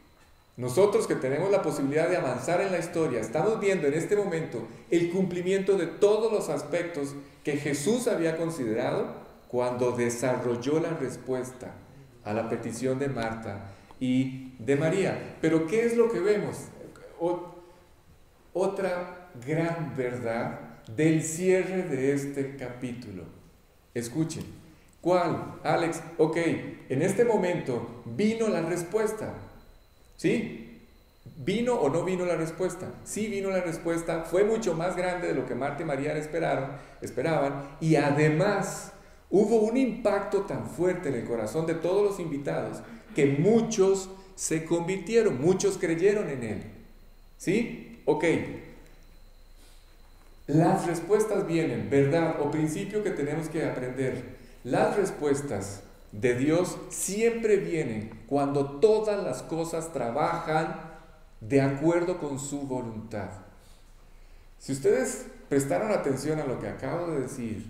Nosotros que tenemos la posibilidad de avanzar en la historia, estamos viendo en este momento el cumplimiento de todos los aspectos que Jesús había considerado cuando desarrolló la respuesta a la petición de Marta y de María. Pero ¿qué es lo que vemos? Otra gran verdad del cierre de este capítulo. Escuchen. ¿Cuál? Alex, ok, en este momento vino la respuesta. ¿Sí? ¿Vino o no vino la respuesta? Sí vino la respuesta, fue mucho más grande de lo que Marta y María esperaban, y además hubo un impacto tan fuerte en el corazón de todos los invitados que muchos se convirtieron, muchos creyeron en él. ¿Sí? Ok. Las respuestas vienen, ¿verdad? O principio que tenemos que aprender. Las respuestas de Dios siempre vienen cuando todas las cosas trabajan de acuerdo con su voluntad. Si ustedes prestaron atención a lo que acabo de decir,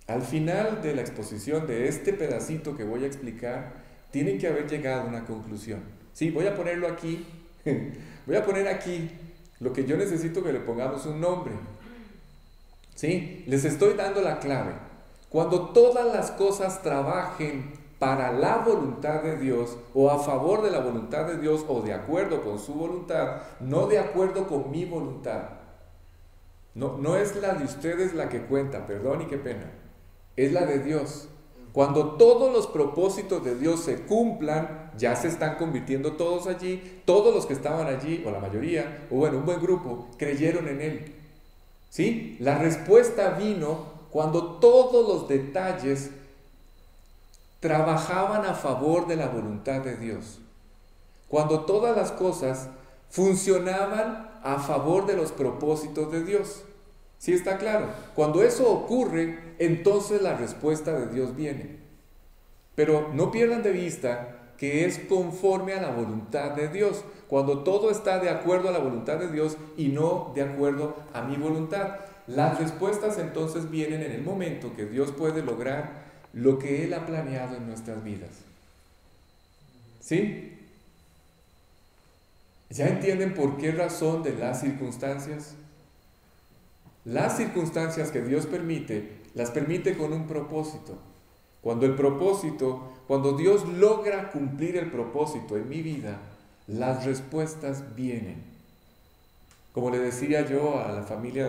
al final de la exposición de este pedacito que voy a explicar, tienen que haber llegado a una conclusión. Sí, voy a ponerlo aquí. Voy a poner aquí lo que yo necesito que le pongamos un nombre. ¿Sí? Les estoy dando la clave. Cuando todas las cosas trabajen para la voluntad de Dios o a favor de la voluntad de Dios o de acuerdo con su voluntad, no de acuerdo con mi voluntad. No es la de ustedes la que cuenta, perdón y qué pena. Es la de Dios. Cuando todos los propósitos de Dios se cumplan, ya se están convirtiendo todos allí, todos los que estaban allí, o la mayoría, o bueno, un buen grupo, creyeron en Él. ¿Sí? La respuesta vino cuando todos los detalles trabajaban a favor de la voluntad de Dios. Cuando todas las cosas funcionaban a favor de los propósitos de Dios. ¿Sí está claro? Cuando eso ocurre, entonces la respuesta de Dios viene. Pero no pierdan de vista que es conforme a la voluntad de Dios. Cuando todo está de acuerdo a la voluntad de Dios y no de acuerdo a mi voluntad. Las respuestas entonces vienen en el momento que Dios puede lograr lo que Él ha planeado en nuestras vidas. ¿Sí? ¿Ya entienden por qué razón de las circunstancias? Las circunstancias que Dios permite, las permite con un propósito. Cuando Dios logra cumplir el propósito en mi vida, las respuestas vienen. Como le decía yo a la familia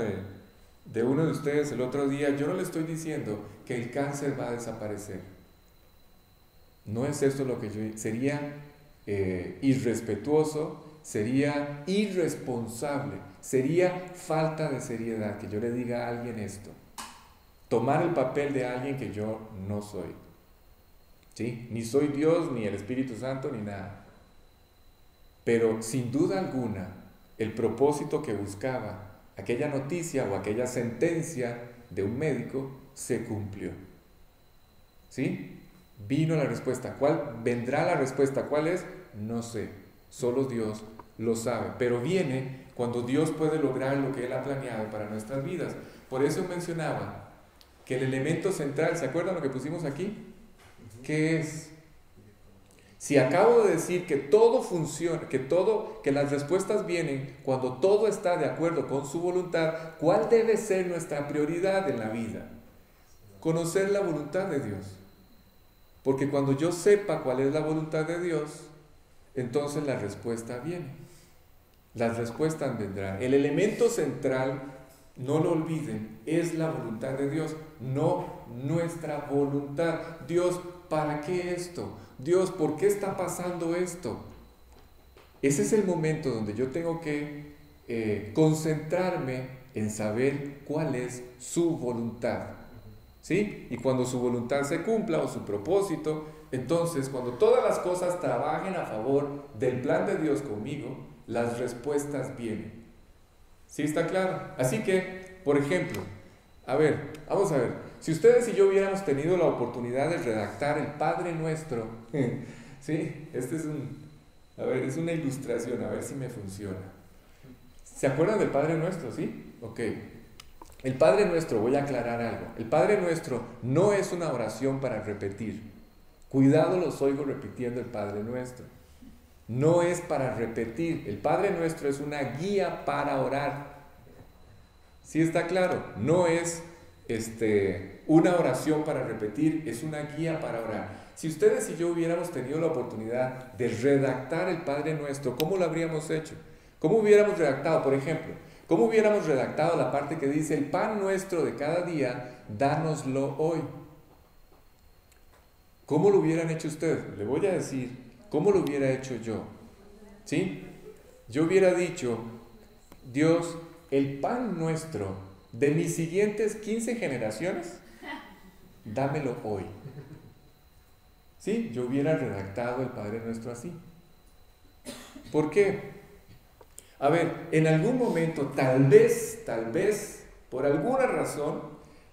de uno de ustedes el otro día, yo no le estoy diciendo que el cáncer va a desaparecer. No es eso lo que yo... Sería irrespetuoso, sería irresponsable, sería falta de seriedad que yo le diga a alguien esto. Tomar el papel de alguien que yo no soy. ¿Sí? Ni soy Dios, ni el Espíritu Santo, ni nada. Pero sin duda alguna, el propósito que buscaba aquella noticia o aquella sentencia de un médico se cumplió. ¿Sí? Vino la respuesta. ¿Cuál vendrá la respuesta? ¿Cuál es? No sé. Solo Dios lo sabe. Pero viene cuando Dios puede lograr lo que Él ha planeado para nuestras vidas. Por eso mencionaba que el elemento central, ¿se acuerdan lo que pusimos aquí? ¿Qué es? Si acabo de decir que todo funciona, que las respuestas vienen cuando todo está de acuerdo con su voluntad, ¿cuál debe ser nuestra prioridad en la vida? Conocer la voluntad de Dios. Porque cuando yo sepa cuál es la voluntad de Dios, entonces la respuesta viene. Las respuestas vendrán. El elemento central, no lo olviden, es la voluntad de Dios, no nuestra voluntad. Dios, ¿para qué esto? Dios, ¿por qué está pasando esto? Ese es el momento donde yo tengo que concentrarme en saber cuál es su voluntad. ¿Sí? Y cuando su voluntad se cumpla o su propósito, entonces cuando todas las cosas trabajen a favor del plan de Dios conmigo, las respuestas vienen. ¿Sí está claro? Así que, por ejemplo, vamos a ver, si ustedes y yo hubiéramos tenido la oportunidad de redactar el Padre Nuestro, ¿sí? Es una ilustración, a ver si me funciona. ¿Se acuerdan del Padre Nuestro, sí? Ok. El Padre Nuestro, voy a aclarar algo. El Padre Nuestro no es una oración para repetir. Cuidado, los oigo repitiendo el Padre Nuestro. No es para repetir. El Padre Nuestro es una guía para orar. ¿Sí está claro? No es una oración para repetir, es una guía para orar. Si ustedes y yo hubiéramos tenido la oportunidad de redactar el Padre Nuestro, ¿cómo lo habríamos hecho? ¿Cómo hubiéramos redactado, por ejemplo? ¿Cómo hubiéramos redactado la parte que dice, el pan nuestro de cada día, dánoslo hoy? ¿Cómo lo hubieran hecho ustedes? Le voy a decir, ¿cómo lo hubiera hecho yo? ¿Sí? Yo hubiera dicho, Dios, el pan nuestro de mis siguientes 15 generaciones, dámelo hoy. ¿Sí? Yo hubiera redactado el Padre Nuestro así. ¿Por qué? A ver, en algún momento, tal vez, por alguna razón,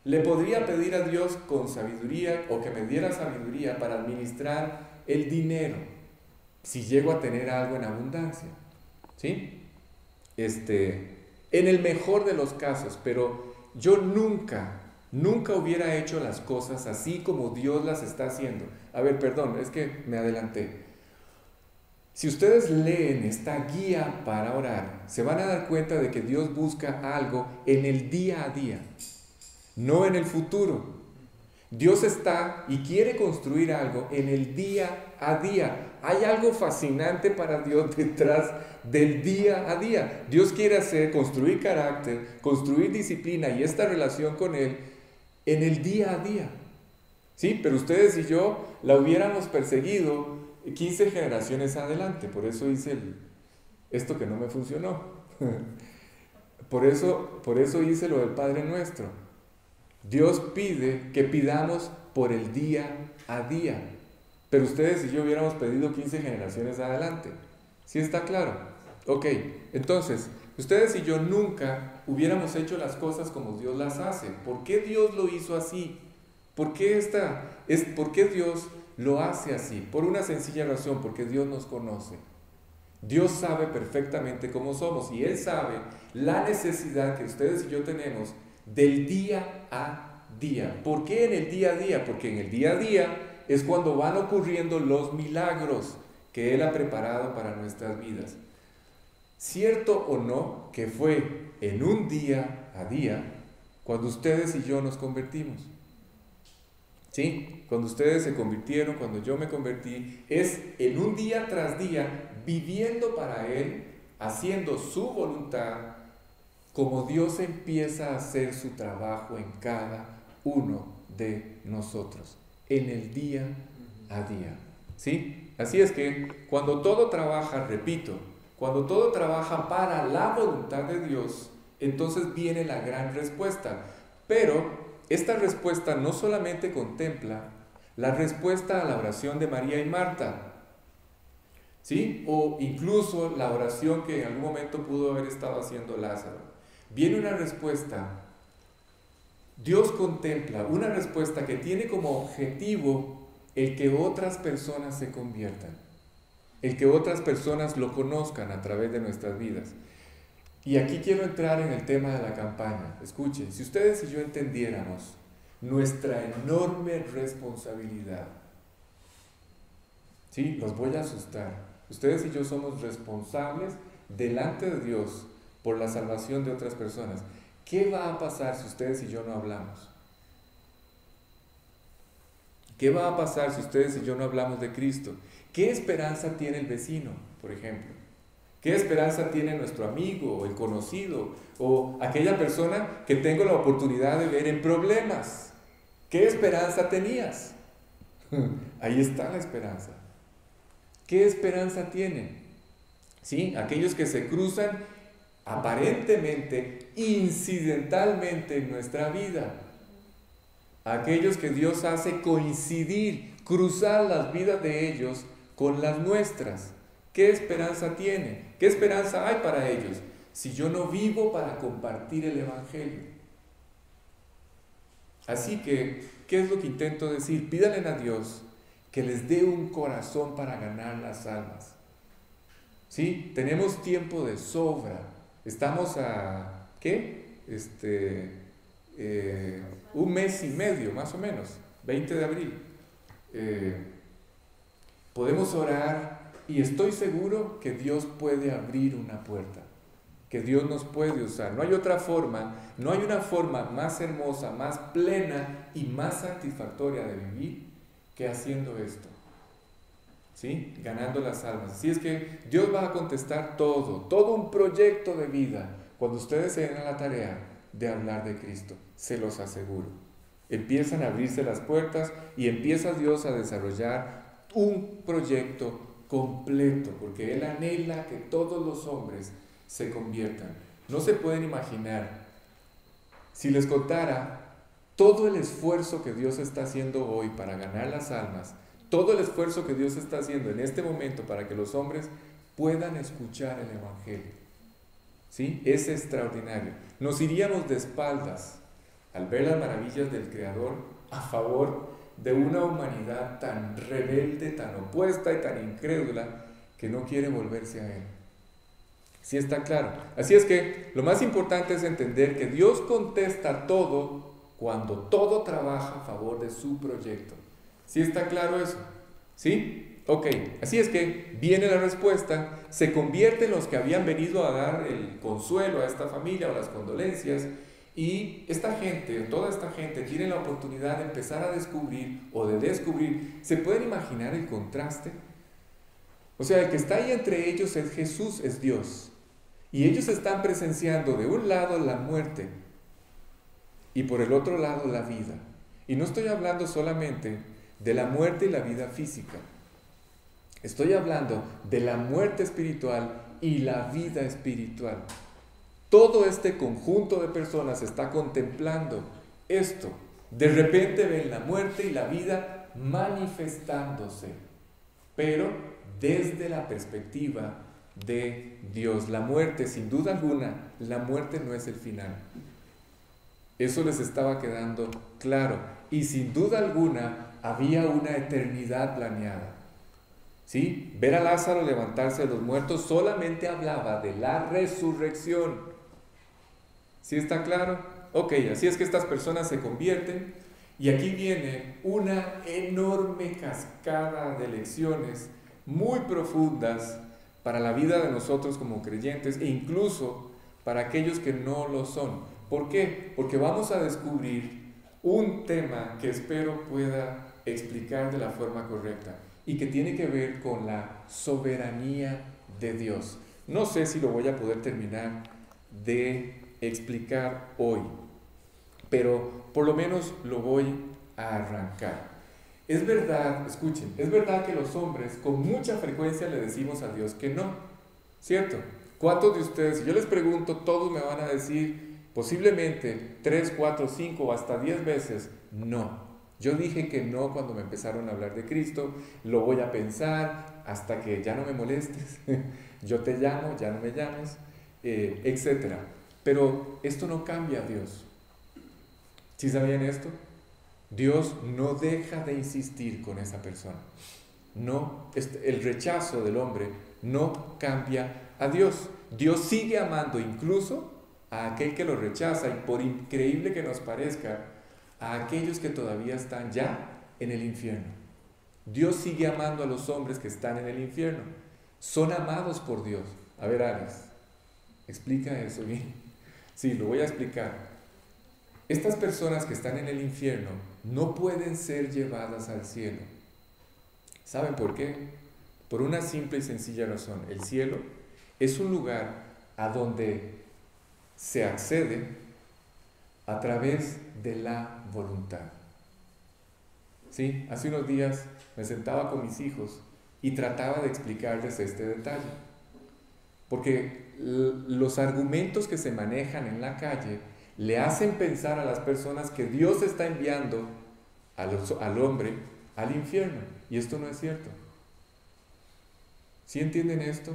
le podría pedir a Dios con sabiduría o que me diera sabiduría para administrar el dinero, si llego a tener algo en abundancia, ¿sí? En el mejor de los casos, pero yo nunca hubiera hecho las cosas así como Dios las está haciendo. A ver, perdón, es que me adelanté. Si ustedes leen esta guía para orar, se van a dar cuenta de que Dios busca algo en el día a día, no en el futuro. Dios está y quiere construir algo en el día a día. Hay algo fascinante para Dios detrás del día a día. Dios quiere construir carácter, construir disciplina y esta relación con Él en el día a día. Sí, pero ustedes y yo la hubiéramos perseguido 15 generaciones adelante. Por eso hice esto que no me funcionó. Por eso hice lo del Padre Nuestro. Dios pide que pidamos por el día a día. Pero ustedes y yo hubiéramos pedido 15 generaciones adelante. ¿Sí está claro? Ok, entonces, ustedes y yo nunca hubiéramos hecho las cosas como Dios las hace. ¿Por qué Dios lo hizo así? ¿Por qué Dios lo hace así? Por una sencilla razón, porque Dios nos conoce. Dios sabe perfectamente cómo somos y Él sabe la necesidad que ustedes y yo tenemos del día a día. ¿Por qué en el día a día? Porque en el día a día es cuando van ocurriendo los milagros que Él ha preparado para nuestras vidas. ¿Cierto o no que fue en un día a día cuando ustedes y yo nos convertimos? ¿Sí? Cuando ustedes se convirtieron, cuando yo me convertí, es en un día tras día, viviendo para Él, haciendo su voluntad, como Dios empieza a hacer su trabajo en cada uno de nosotros, en el día a día. ¿Sí? Así es que cuando todo trabaja, repito, cuando todo trabaja para la voluntad de Dios, entonces viene la gran respuesta. Pero esta respuesta no solamente contempla la respuesta a la oración de María y Marta, ¿sí? O incluso la oración que en algún momento pudo haber estado haciendo Lázaro. Viene una respuesta. Dios contempla una respuesta que tiene como objetivo el que otras personas se conviertan, el que otras personas lo conozcan a través de nuestras vidas. Y aquí quiero entrar en el tema de la campaña. Escuchen, si ustedes y yo entendiéramos nuestra enorme responsabilidad, ¿sí? Los voy a asustar. Ustedes y yo somos responsables delante de Dios por la salvación de otras personas. ¿Qué va a pasar si ustedes y yo no hablamos? ¿Qué va a pasar si ustedes y yo no hablamos de Cristo? ¿Qué esperanza tiene el vecino, por ejemplo? ¿Qué esperanza tiene nuestro amigo, o el conocido, o aquella persona que tengo la oportunidad de ver en problemas? ¿Qué esperanza tenías? Ahí está la esperanza. ¿Qué esperanza tienen? ¿Sí? Aquellos que se cruzan aparentemente, incidentalmente en nuestra vida. Aquellos que Dios hace coincidir, cruzar las vidas de ellos con las nuestras. ¿Qué esperanza tiene? ¿Qué esperanza hay para ellos si yo no vivo para compartir el Evangelio? Así que, ¿qué es lo que intento decir? Pídanle a Dios que les dé un corazón para ganar las almas. ¿Sí? Tenemos tiempo de sobra. Estamos a, ¿qué? Un mes y medio, más o menos, 20 de abril. Podemos orar y estoy seguro que Dios puede abrir una puerta, que Dios nos puede usar. No hay otra forma, no hay una forma más hermosa, más plena y más satisfactoria de vivir que haciendo esto. ¿Sí? Ganando las almas. Así es que Dios va a contestar todo un proyecto de vida cuando ustedes se den a la tarea de hablar de Cristo, se los aseguro. Empiezan a abrirse las puertas y empieza Dios a desarrollar un proyecto completo, porque Él anhela que todos los hombres se conviertan. No se pueden imaginar, si les contara todo el esfuerzo que Dios está haciendo hoy para ganar las almas, todo el esfuerzo que Dios está haciendo en este momento para que los hombres puedan escuchar el Evangelio. ¿Sí? Es extraordinario. Nos iríamos de espaldas al ver las maravillas del Creador a favor de una humanidad tan rebelde, tan opuesta y tan incrédula que no quiere volverse a Él. ¿Sí está claro? Así es que lo más importante es entender que Dios contesta todo cuando todo trabaja a favor de su proyecto. ¿Sí está claro eso? ¿Sí? Ok, así es que viene la respuesta, se convierten los que habían venido a dar el consuelo a esta familia o las condolencias, y esta gente, toda esta gente tiene la oportunidad de empezar a descubrir o de descubrir. ¿Se pueden imaginar el contraste? O sea, el que está ahí entre ellos es Jesús, es Dios, y ellos están presenciando de un lado la muerte y por el otro lado la vida. Y no estoy hablando solamente de la muerte y la vida física. Estoy hablando de la muerte espiritual y la vida espiritual. Todo este conjunto de personas está contemplando esto. De repente ven la muerte y la vida manifestándose, pero desde la perspectiva de Dios. La muerte, sin duda alguna, la muerte no es el final. Eso les estaba quedando claro. Y sin duda alguna había una eternidad planeada. ¿Sí? Ver a Lázaro levantarse de los muertos solamente hablaba de la resurrección. ¿Sí está claro? Ok, así es que estas personas se convierten y aquí viene una enorme cascada de lecciones muy profundas para la vida de nosotros como creyentes e incluso para aquellos que no lo son. ¿Por qué? Porque vamos a descubrir un tema que espero pueda explicar de la forma correcta y que tiene que ver con la soberanía de Dios. No sé si lo voy a poder terminar de explicar hoy, pero por lo menos lo voy a arrancar. Es verdad, escuchen, es verdad que los hombres con mucha frecuencia le decimos a Dios que no, ¿cierto? ¿Cuántos de ustedes, si yo les pregunto, todos me van a decir posiblemente 3, 4, 5 o hasta 10 veces no? Yo dije que no cuando me empezaron a hablar de Cristo, lo voy a pensar hasta que ya no me molestes, yo te llamo, ya no me llames, etc. Pero esto no cambia a Dios. ¿Sí sabían esto? Dios no deja de insistir con esa persona. No, el rechazo del hombre no cambia a Dios. Dios sigue amando incluso a aquel que lo rechaza, y por increíble que nos parezca, a aquellos que todavía están ya en el infierno. Dios sigue amando a los hombres que están en el infierno. Son amados por Dios. A ver, Alex, explica eso bien. Sí, lo voy a explicar. Estas personas que están en el infierno no pueden ser llevadas al cielo. ¿Saben por qué? Por una simple y sencilla razón. El cielo es un lugar a donde se accede a través de la voluntad. ¿Sí? Hace unos días me sentaba con mis hijos y trataba de explicarles este detalle. Porque los argumentos que se manejan en la calle le hacen pensar a las personas que Dios está enviando al hombre al infierno. Y esto no es cierto. ¿Sí entienden esto?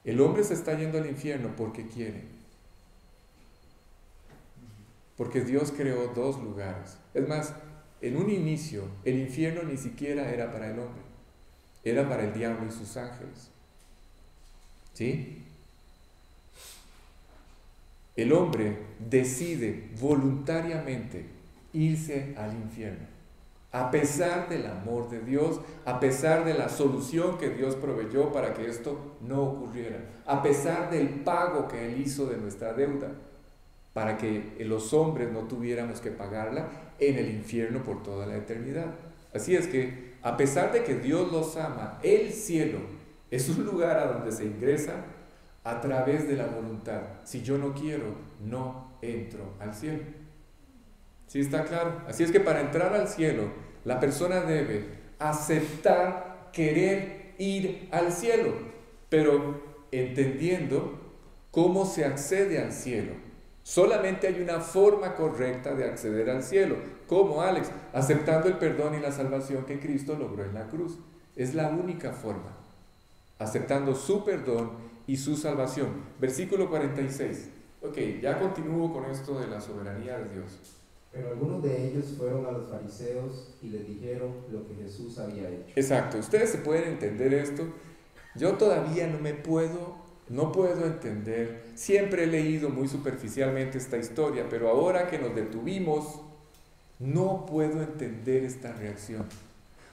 El hombre se está yendo al infierno porque quiere. Porque Dios creó dos lugares. Es más, en un inicio, el infierno ni siquiera era para el hombre. Era para el diablo y sus ángeles. ¿Sí? El hombre decide voluntariamente irse al infierno, a pesar del amor de Dios, a pesar de la solución que Dios proveyó para que esto no ocurriera, a pesar del pago que Él hizo de nuestra deuda, para que los hombres no tuviéramos que pagarla en el infierno por toda la eternidad. Así es que, a pesar de que Dios los ama, el cielo es un lugar a donde se ingresa a través de la voluntad. Si yo no quiero, no entro al cielo. ¿Sí está claro? Así es que para entrar al cielo, la persona debe aceptar querer ir al cielo, pero entendiendo cómo se accede al cielo. Solamente hay una forma correcta de acceder al cielo. ¿Cómo, Alex? Aceptando el perdón y la salvación que Cristo logró en la cruz. Es la única forma. Aceptando su perdón y su salvación. Versículo 46. Ok, ya continúo con esto de la soberanía de Dios. Pero algunos de ellos fueron a los fariseos y les dijeron lo que Jesús había hecho. Exacto, ustedes se pueden entender esto. Yo todavía no puedo entender. Siempre he leído muy superficialmente esta historia, pero ahora que nos detuvimos, no puedo entender esta reacción.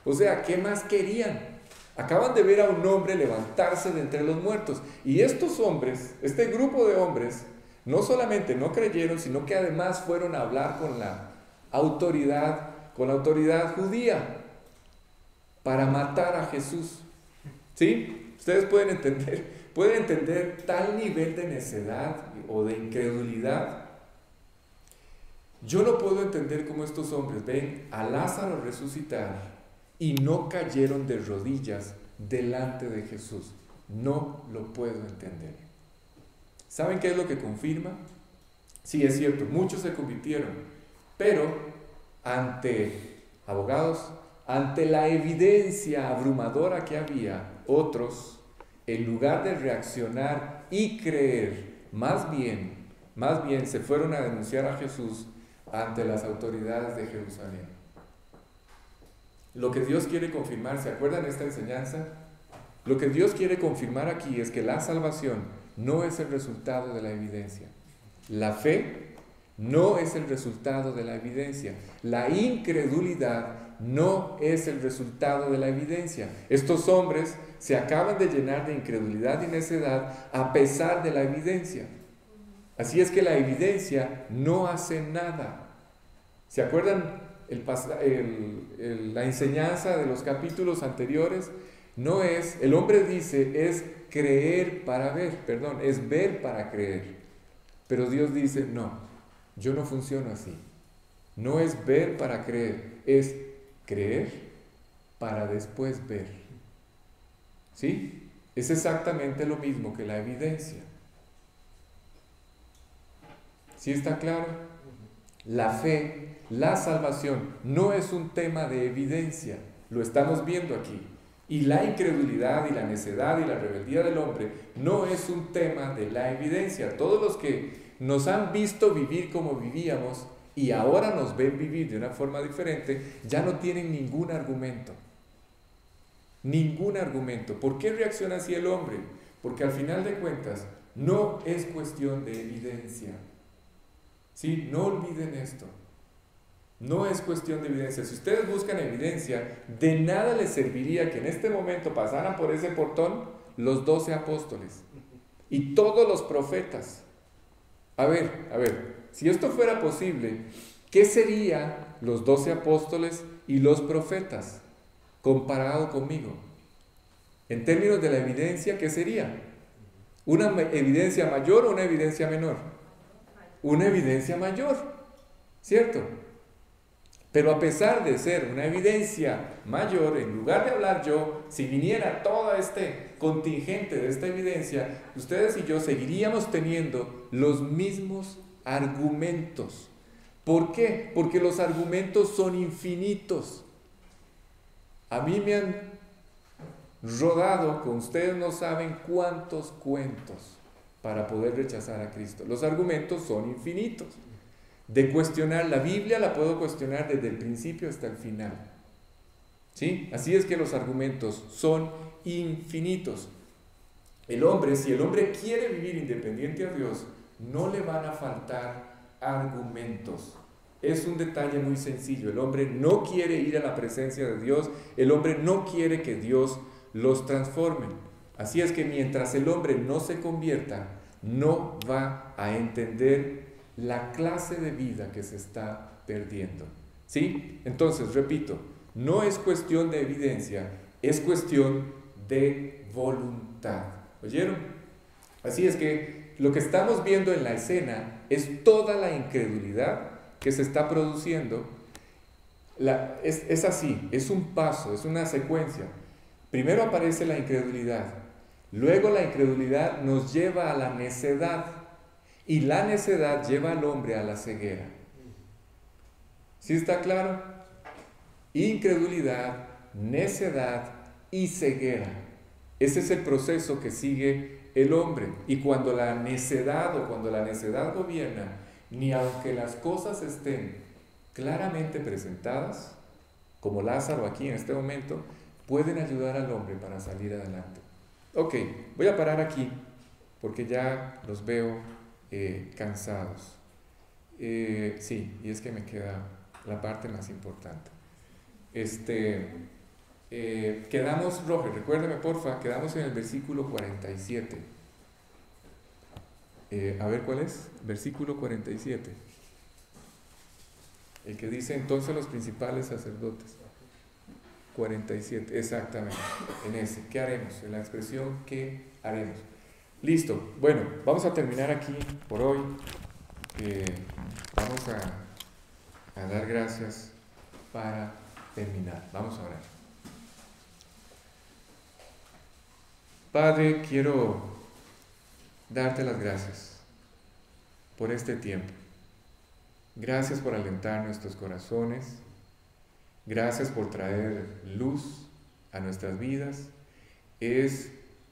O sea, ¿qué más querían? Acaban de ver a un hombre levantarse de entre los muertos. Y estos hombres, este grupo de hombres, no solamente no creyeron, sino que además fueron a hablar con la autoridad judía para matar a Jesús. ¿Sí? Ustedes pueden entender tal nivel de necedad o de incredulidad. Yo no puedo entender cómo estos hombres ven a Lázaro resucitar y no cayeron de rodillas delante de Jesús. No lo puedo entender. ¿Saben qué es lo que confirma? Sí, es cierto, muchos se convirtieron, pero ante la evidencia abrumadora que había, otros, en lugar de reaccionar y creer, más bien se fueron a denunciar a Jesús ante las autoridades de Jerusalén. Lo que Dios quiere confirmar, ¿se acuerdan de esta enseñanza? Lo que Dios quiere confirmar aquí es que la salvación no es el resultado de la evidencia. La fe no es el resultado de la evidencia. La incredulidad no es el resultado de la evidencia. Estos hombres se acaban de llenar de incredulidad y necedad a pesar de la evidencia. Así es que la evidencia no hace nada. ¿Se acuerdan la enseñanza de los capítulos anteriores? No es, el hombre dice, es creer para ver, es ver para creer. Pero Dios dice, no, yo no funciono así. No es ver para creer, es creer para después ver. ¿Sí? Es exactamente lo mismo que la evidencia. ¿Sí está claro? La fe, la salvación, no es un tema de evidencia, lo estamos viendo aquí. Y la incredulidad y la necedad y la rebeldía del hombre no es un tema de la evidencia. Todos los que nos han visto vivir como vivíamos y ahora nos ven vivir de una forma diferente, ya no tienen ningún argumento. Ningún argumento. ¿Por qué reacciona así el hombre? Porque al final de cuentas no es cuestión de evidencia. ¿Sí? No olviden esto. No es cuestión de evidencia. Si ustedes buscan evidencia, de nada les serviría que en este momento pasaran por ese portón los 12 apóstoles y todos los profetas. A ver, si esto fuera posible, ¿qué serían los 12 apóstoles y los profetas comparado conmigo? En términos de la evidencia, ¿qué sería? ¿Una evidencia mayor o una evidencia menor? Una evidencia mayor, ¿cierto? Pero a pesar de ser una evidencia mayor, en lugar de hablar yo, si viniera todo este contingente de esta evidencia, ustedes y yo seguiríamos teniendo los mismos argumentos. ¿Por qué? Porque los argumentos son infinitos. A mí me han rodado, con ustedes no saben cuántos cuentos para poder rechazar a Cristo. Los argumentos son infinitos. De cuestionar la Biblia la puedo cuestionar desde el principio hasta el final. ¿Sí? Así es que los argumentos son infinitos. El hombre, si el hombre quiere vivir independiente a Dios, no le van a faltar argumentos. Es un detalle muy sencillo. El hombre no quiere ir a la presencia de Dios. El hombre no quiere que Dios los transforme. Así es que mientras el hombre no se convierta, no va a entender la clase de vida que se está perdiendo. ¿Sí? Entonces, repito, no es cuestión de evidencia, es cuestión de voluntad. ¿Oyeron? Así es que lo que estamos viendo en la escena es toda la incredulidad que se está produciendo. Es así, es un paso, es una secuencia. Primero aparece la incredulidad, luego la incredulidad nos lleva a la necedad. Y la necedad lleva al hombre a la ceguera. ¿Sí está claro? Incredulidad, necedad y ceguera. Ese es el proceso que sigue el hombre. Y cuando la necedad gobierna, ni aunque las cosas estén claramente presentadas, como Lázaro aquí en este momento, pueden ayudar al hombre para salir adelante. Ok, voy a parar aquí porque ya los veo cansados. Sí, y es que me queda la parte más importante. Quedamos, Roger, recuérdame porfa, quedamos en el versículo 47. A ver, ¿cuál es? Versículo 47. El que dice entonces los principales sacerdotes. 47, exactamente, en ese. ¿Qué haremos? En la expresión ¿qué haremos? Listo, bueno, vamos a terminar aquí por hoy. Vamos a dar gracias para terminar. Vamos a orar. Padre, quiero darte las gracias por este tiempo. Gracias por alentar nuestros corazones. Gracias por traer luz a nuestras vidas.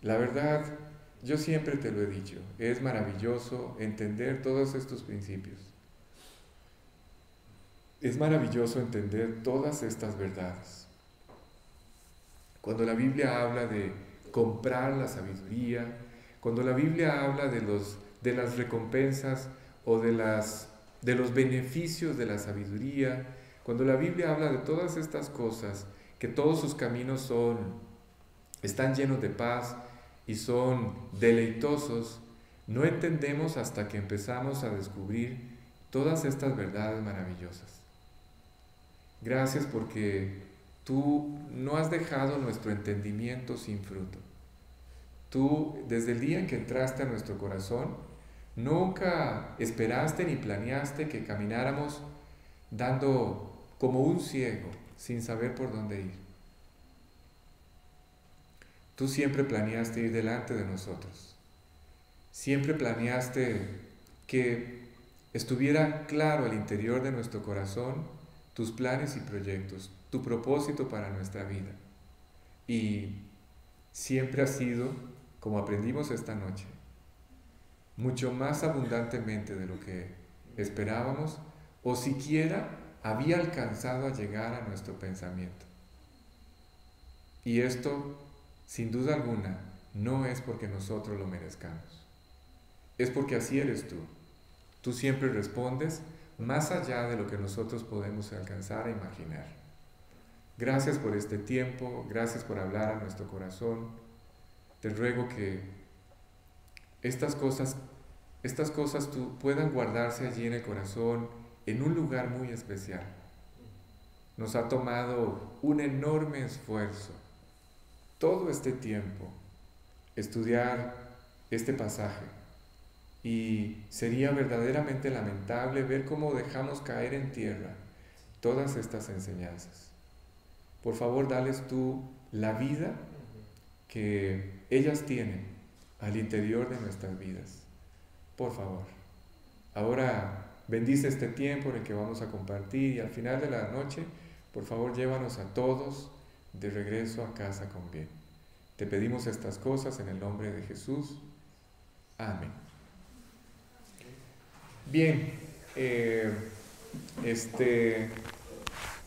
La verdad, yo siempre te lo he dicho, es maravilloso entender todos estos principios. Es maravilloso entender todas estas verdades. Cuando la Biblia habla de comprar la sabiduría, cuando la Biblia habla de las recompensas o de los beneficios de la sabiduría, cuando la Biblia habla de todas estas cosas, que todos sus caminos están llenos de paz y son deleitosos, no entendemos hasta que empezamos a descubrir todas estas verdades maravillosas. Gracias porque tú no has dejado nuestro entendimiento sin fruto. Tú, desde el día en que entraste a nuestro corazón, nunca esperaste ni planeaste que camináramos dando como un ciego, sin saber por dónde ir. Tú siempre planeaste ir delante de nosotros. Siempre planeaste que estuviera claro al interior de nuestro corazón tus planes y proyectos, tu propósito para nuestra vida. Y siempre ha sido, como aprendimos esta noche, mucho más abundantemente de lo que esperábamos o siquiera había alcanzado a llegar a nuestro pensamiento. Y esto, sin duda alguna, no es porque nosotros lo merezcamos. Es porque así eres tú. Tú siempre respondes más allá de lo que nosotros podemos alcanzar a imaginar. Gracias por este tiempo, gracias por hablar a nuestro corazón. Te ruego que estas cosas puedan guardarse allí en el corazón, en un lugar muy especial. Nos ha tomado un enorme esfuerzo todo este tiempo estudiar este pasaje, y sería verdaderamente lamentable ver cómo dejamos caer en tierra todas estas enseñanzas. Por favor, dales tú la vida que ellas tienen al interior de nuestras vidas. Por favor. Ahora bendice este tiempo en el que vamos a compartir, y al final de la noche, por favor, llévanos a todos de regreso a casa con bien. Te pedimos estas cosas en el nombre de Jesús. Amén. Bien,